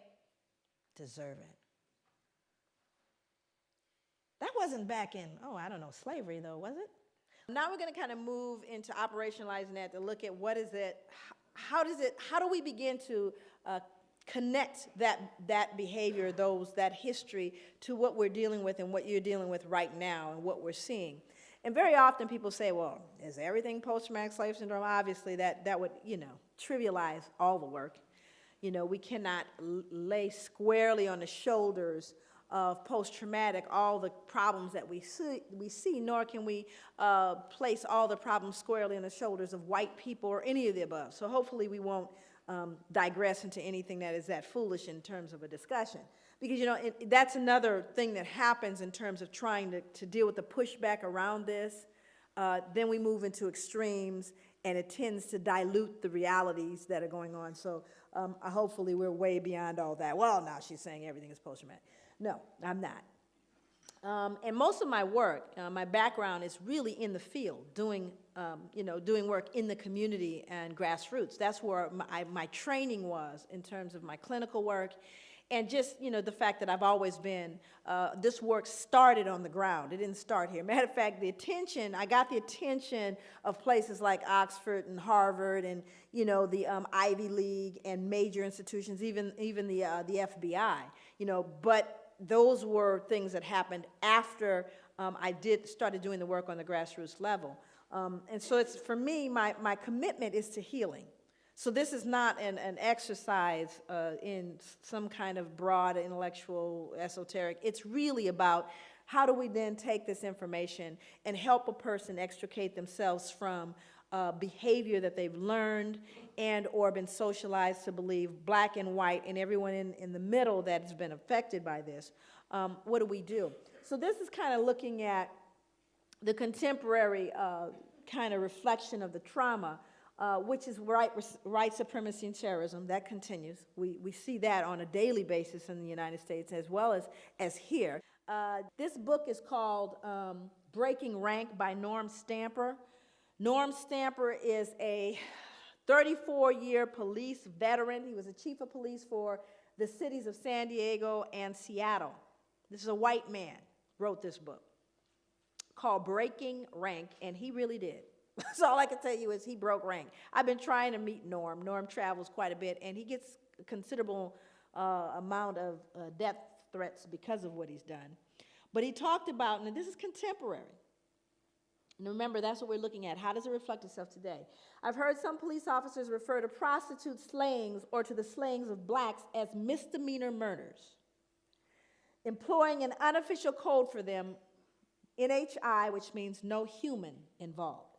deserve it? That wasn't back in, slavery though, was it? Now we're going to kind of move into operationalizing that to look at what is it, how do we begin to connect that behavior, that history to what we're dealing with and what you're dealing with right now and what we're seeing. And very often people say, well, is everything post-traumatic slave syndrome? Obviously, that would, trivialize all the work. We cannot lay squarely on the shoulders of post-traumatic all the problems that we see, nor can we place all the problems squarely on the shoulders of white people or any of the above. So hopefully we won't digress into anything that is that foolish in terms of a discussion. Because, that's another thing that happens in terms of trying to deal with the pushback around this. Then we move into extremes, and it tends to dilute the realities that are going on. So hopefully we're way beyond all that. Well, now she's saying everything is post-traumatic. No, I'm not. And most of my work, my background is really in the field, doing work in the community and grassroots. That's where my training was in terms of my clinical work. And just, the fact that I've always been, this work started on the ground. It didn't start here. Matter of fact, I got the attention of places like Oxford and Harvard and, the Ivy League and major institutions, even the FBI, but those were things that happened after I started doing the work on the grassroots level. And so for me, my commitment is to healing. So this is not an exercise in some kind of broad intellectual esoteric. It's really about how do we then take this information and help a person extricate themselves from behavior that they've learned and or been socialized to believe, black and white, and everyone in the middle that has been affected by this. What do we do? So this is kind of looking at the contemporary kind of reflection of the trauma, which is white supremacy and terrorism. That continues. We see that on a daily basis in the United States as well as here. This book is called Breaking Rank by Norm Stamper. Norm Stamper is a 34-year police veteran. He was a chief of police for the cities of San Diego and Seattle. This is a white man wrote this book called Breaking Rank, and he really did. So all I can tell you is he broke rank. I've been trying to meet Norm. Norm travels quite a bit, and he gets a considerable amount of death threats because of what he's done. But he talked about, and this is contemporary, and remember, that's what we're looking at. How does it reflect itself today? I've heard some police officers refer to prostitute slayings or to the slayings of blacks as misdemeanor murders, employing an unofficial code for them, NHI, which means no human involved.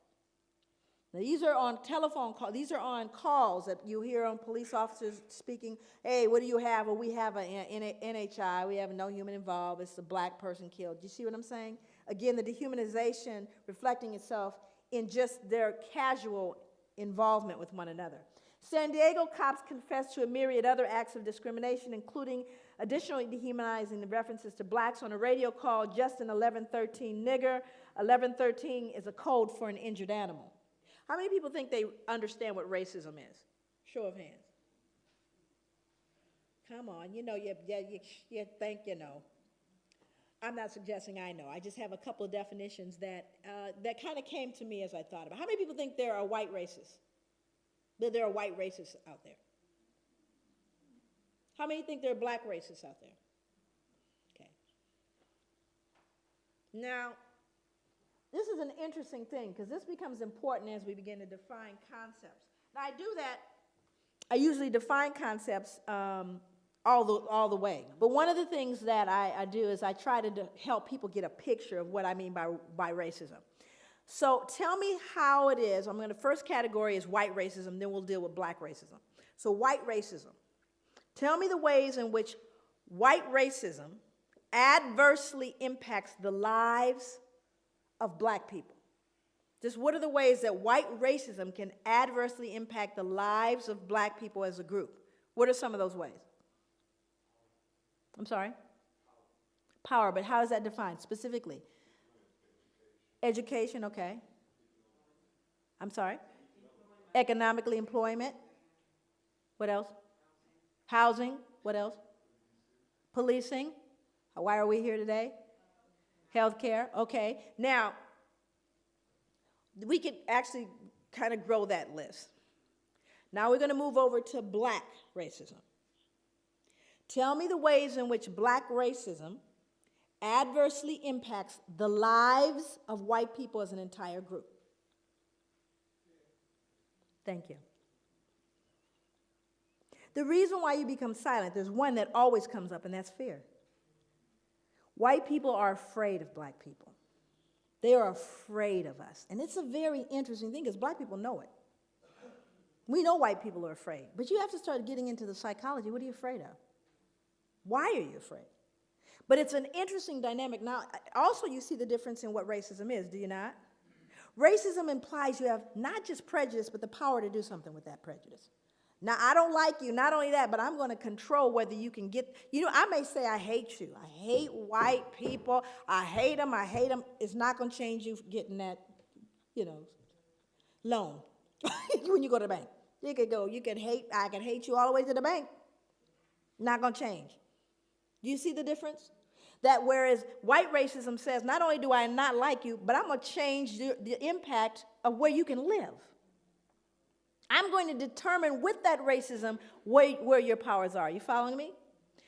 Now, these are on telephone calls. These are on calls that you hear on police officers speaking, hey, what do you have? Well, we have an NHI. We have no human involved. It's a black person killed. Do you see what I'm saying? Again, the dehumanization reflecting itself in just their casual involvement with one another. San Diego cops confessed to a myriad other acts of discrimination, including additionally dehumanizing the references to blacks on a radio call, Justin 1113 nigger. 1113 is a code for an injured animal. How many people think they understand what racism is? Show of hands. Come on, you think you know. I'm not suggesting I know. I just have a couple of definitions that kind of came to me as I thought about. How many people think there are white racists? That there are white racists out there? How many think there are black racists out there? Okay. Now, this is an interesting thing because this becomes important as we begin to define concepts. Now, I do that. I usually define concepts all the way. But one of the things that I do is I try to help people get a picture of what I mean by racism. So tell me how it is. The first category is white racism, then we'll deal with black racism. So white racism. Tell me the ways in which white racism adversely impacts the lives of black people. Just what are the ways that white racism can adversely impact the lives of black people as a group? What are some of those ways? I'm sorry? Power, but how is that defined specifically? Education, okay. I'm sorry? Economically, employment. What else? Housing, what else? Policing. Why are we here today? Healthcare, okay. Now, we could actually kind of grow that list. Now we're going to move over to black racism. Tell me the ways in which black racism adversely impacts the lives of white people as an entire group. Thank you. The reason why you become silent, there's one that always comes up, and that's fear. White people are afraid of black people. They are afraid of us. And it's a very interesting thing because black people know it. We know white people are afraid, but you have to start getting into the psychology. What are you afraid of? Why are you afraid? But it's an interesting dynamic. Now, also you see the difference in what racism is, do you not? Racism implies you have not just prejudice, but the power to do something with that prejudice. Now, I don't like you, not only that, but I'm going to control whether you can get, I may say I hate you. I hate white people. I hate them. It's not going to change you getting that, loan when you go to the bank. I can hate you all the way to the bank. Not going to change. Do you see the difference? That whereas white racism says, not only do I not like you, but I'm going to change the impact of where you can live. I'm going to determine with that racism where your powers are. You following me?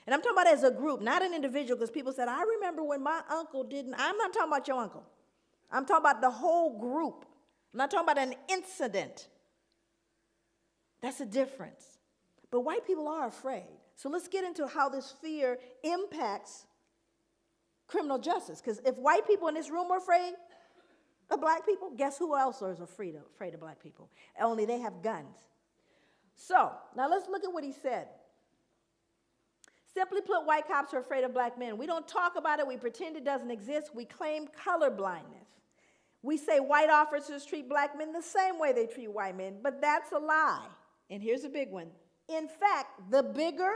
And I'm talking about as a group, not an individual, because people said, I remember when my uncle didn't. I'm not talking about your uncle. I'm talking about the whole group. I'm not talking about an incident. That's a difference. But white people are afraid. So let's get into how this fear impacts criminal justice. Because if white people in this room are afraid of black people, guess who else is afraid of black people? Only they have guns. So, now let's look at what he said. Simply put, white cops are afraid of black men. We don't talk about it. We pretend it doesn't exist. We claim color blindness. We say white officers treat black men the same way they treat white men, but that's a lie. And here's a big one. In fact, the bigger,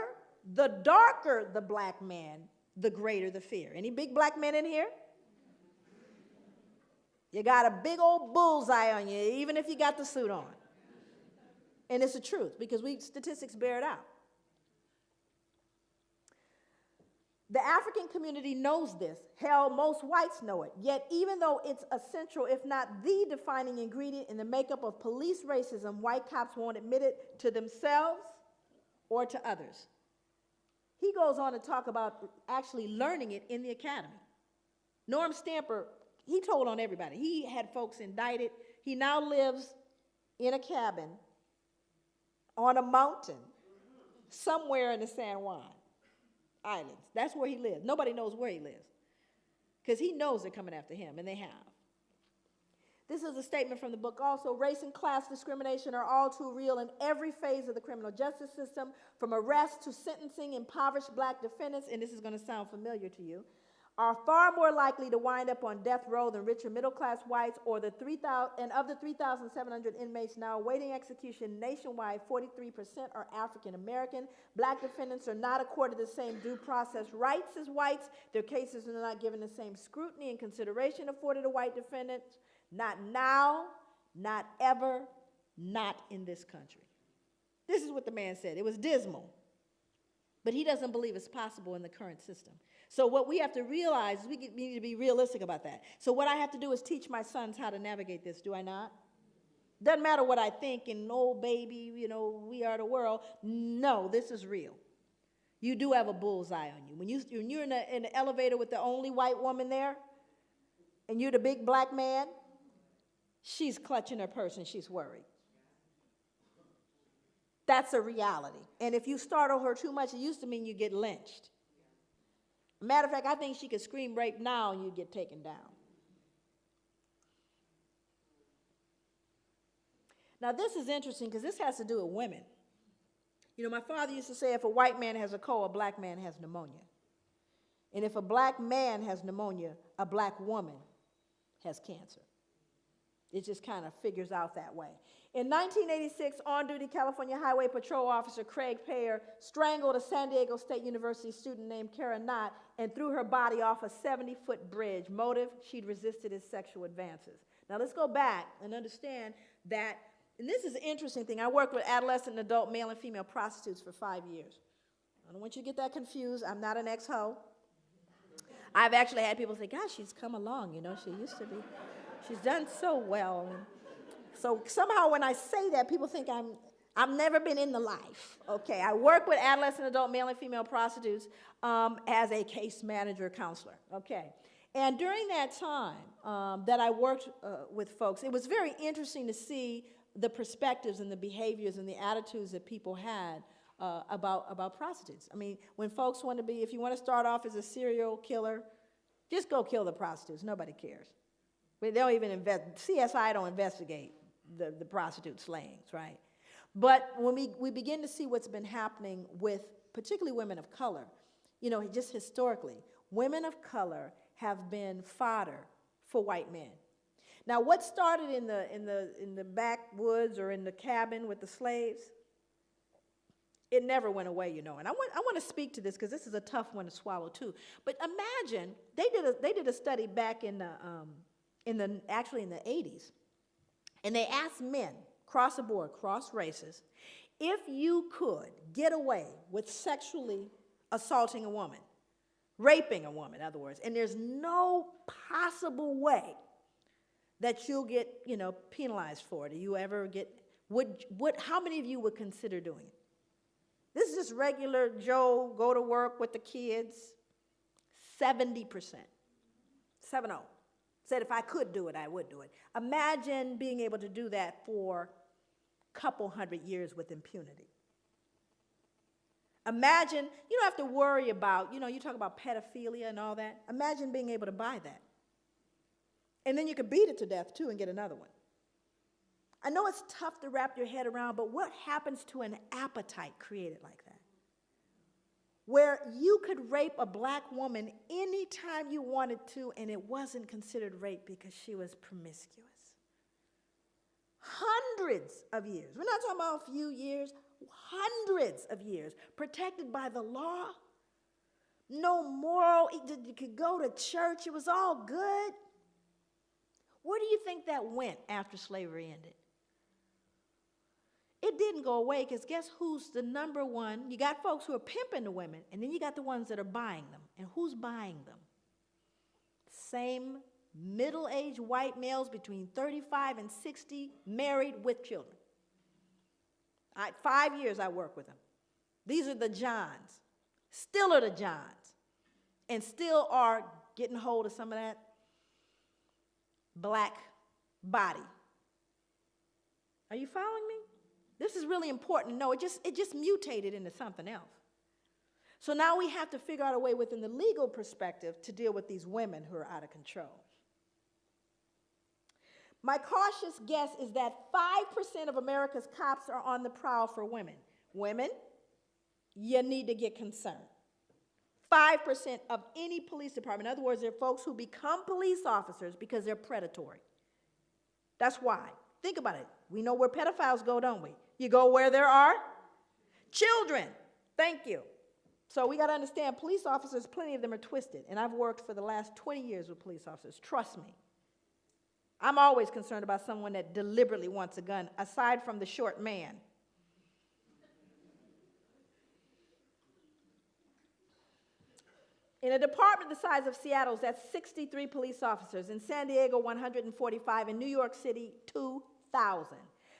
the darker the black man, the greater the fear. Any big black men in here? You got a big old bullseye on you, even if you got the suit on. And it's the truth, because statistics bear it out. The African community knows this. Hell, most whites know it. Yet, even though it's essential, if not the defining ingredient in the makeup of police racism, white cops won't admit it to themselves or to others. He goes on to talk about actually learning it in the academy. Norm Stamper, he told on everybody. He had folks indicted. He now lives in a cabin on a mountain somewhere in the San Juan Islands. That's where he lives. Nobody knows where he lives because he knows they're coming after him, and they have. This is a statement from the book also. Race and class discrimination are all too real in every phase of the criminal justice system, from arrest to sentencing. Impoverished black defendants, and this is going to sound familiar to you, are far more likely to wind up on death row than richer middle-class whites, or the 3,000, and of the 3,700 inmates now awaiting execution nationwide, 43% are African American. Black defendants are not accorded the same due process rights as whites. Their cases are not given the same scrutiny and consideration afforded to white defendants. Not now, not ever, not in this country. This is what the man said. It was dismal. But he doesn't believe it's possible in the current system. So what we have to realize is we need to be realistic about that. So what I have to do is teach my sons how to navigate this, do I not? Doesn't matter what I think and, oh, baby, we are the world. No, this is real. You do have a bullseye on you. When you're in the elevator with the only white woman there, and you're the big black man, she's clutching her purse and she's worried. That's a reality. And if you startle her too much, it used to mean you get lynched. Matter of fact, I think she could scream rape now and you'd get taken down. Now, this is interesting because this has to do with women. My father used to say if a white man has a cold, a black man has pneumonia. And if a black man has pneumonia, a black woman has cancer. It just kind of figures out that way. In 1986, on-duty California Highway Patrol Officer Craig Payer strangled a San Diego State University student named Kara Knott and threw her body off a 70-foot bridge. Motive, she'd resisted his sexual advances. Now let's go back and understand that, and this is an interesting thing. I worked with adolescent and adult male and female prostitutes for 5 years. I don't want you to get that confused. I'm not an ex-ho. I've actually had people say, gosh, she's come along, she used to be. She's done so well. So somehow when I say that, people think I've never been in the life, okay? I work with adolescent, adult, male and female prostitutes as a case manager counselor, okay? And during that time that I worked with folks, it was very interesting to see the perspectives and the behaviors and the attitudes that people had about prostitutes. I mean, when folks want to be, if you want to start off as a serial killer, just go kill the prostitutes. Nobody cares. They don't even CSI don't investigate the prostitute slayings, right? But when we begin to see what's been happening with particularly women of color, you know, just historically, women of color have been fodder for white men. Now, what started in the backwoods or in the cabin with the slaves, it never went away, you know. And I want to speak to this because this is a tough one to swallow too. But imagine they did a study back actually in the 80s, and they asked men across the board, cross races, if you could get away with sexually assaulting a woman, raping a woman, in other words, and there's no possible way that you'll get, you know, penalized for it, or you ever get, how many of you would consider doing it? This is just regular Joe, go to work with the kids. 70%. 7-0. Said if I could do it, I would do it. Imagine being able to do that for a couple hundred years with impunity. Imagine, you don't have to worry about, you know, you talk about pedophilia and all that. Imagine being able to buy that. And then you could beat it to death, too, and get another one. I know it's tough to wrap your head around, but what happens to an appetite created like that? Where you could rape a black woman anytime you wanted to, and it wasn't considered rape because she was promiscuous. Hundreds of years. We're not talking about a few years. Hundreds of years. Protected by the law. No moral. You could go to church. It was all good. Where do you think that went after slavery ended? It didn't go away because guess who's the number one? You got folks who are pimping the women, and then you got the ones that are buying them. And who's buying them? Same middle-aged white males between 35 and 60, married with children. 5 years I work with them. These are the Johns. Still are the Johns. And still are getting hold of some of that black body. Are you following me? This is really important to know. It just mutated into something else. So now we have to figure out a way within the legal perspective to deal with these women who are out of control. My cautious guess is that 5% of America's cops are on the prowl for women. Women, you need to get concerned. 5% of any police department. In other words, there are folks who become police officers because they're predatory. That's why. Think about it. We know where pedophiles go, don't we? You go where there are children. Thank you. So we got to understand police officers, plenty of them are twisted. And I've worked for the last 20 years with police officers. Trust me. I'm always concerned about someone that deliberately wants a gun, aside from the short man. In a department the size of Seattle's, that's 63 police officers. In San Diego, 145. In New York City, 2,000.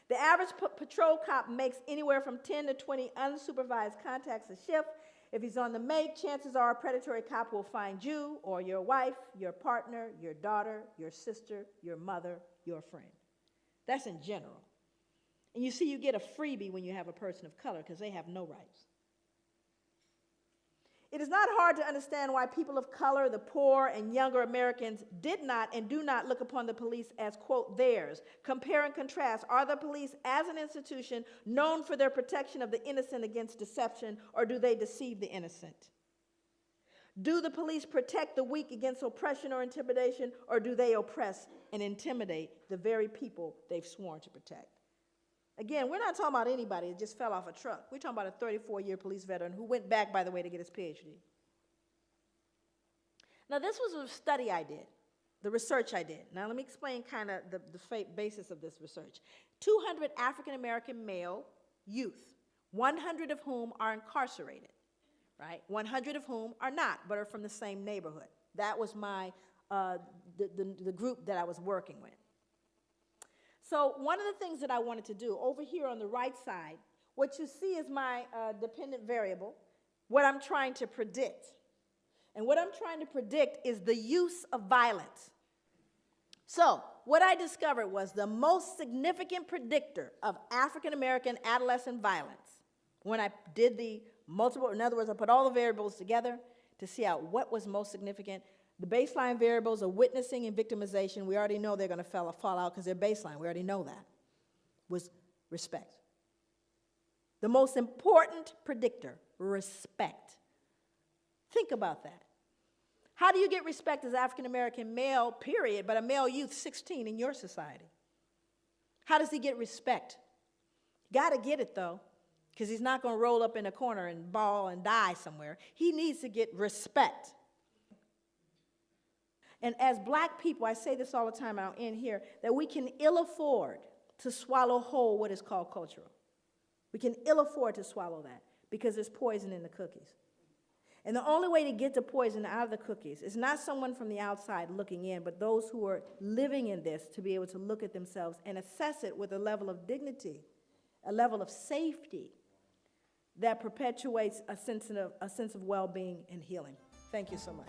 The average patrol cop makes anywhere from 10 to 20 unsupervised contacts a shift. If he's on the make, chances are a predatory cop will find you or your wife, your partner, your daughter, your sister, your mother, your friend. That's in general. And you see, you get a freebie when you have a person of color because they have no rights. It is not hard to understand why people of color, the poor, and younger Americans did not and do not look upon the police as, quote, theirs. Compare and contrast. Are the police, as an institution, known for their protection of the innocent against deception, or do they deceive the innocent? Do the police protect the weak against oppression or intimidation, or do they oppress and intimidate the very people they've sworn to protect? Again, we're not talking about anybody that just fell off a truck. We're talking about a 34-year police veteran who went back, by the way, to get his PhD. Now, this was a study I did, the research I did. Now, let me explain kind of the basis of this research. 200 African-American male youth, 100 of whom are incarcerated, right? 100 of whom are not, but are from the same neighborhood. That was my, the group that I was working with. So one of the things that I wanted to do over here on the right side, what you see is my dependent variable, what I'm trying to predict. And what I'm trying to predict is the use of violence. So what I discovered was the most significant predictor of African American adolescent violence, when I did the multiple, in other words, I put all the variables together to see out what was most significant. The baseline variables of witnessing and victimization, we already know they're going to fall out because they're baseline. We already know that, was respect. The most important predictor, respect. Think about that. How do you get respect as African-American male, period, but a male youth 16 in your society? How does he get respect? Got to get it, though, because he's not going to roll up in a corner and bawl and die somewhere. He needs to get respect. And as black people, I say this all the time, I'll end here, that we can ill afford to swallow whole what is called cultural. We can ill afford to swallow that because there's poison in the cookies. And the only way to get the poison out of the cookies is not someone from the outside looking in, but those who are living in this to be able to look at themselves and assess it with a level of dignity, a level of safety that perpetuates a sense of well-being and healing. Thank you so much.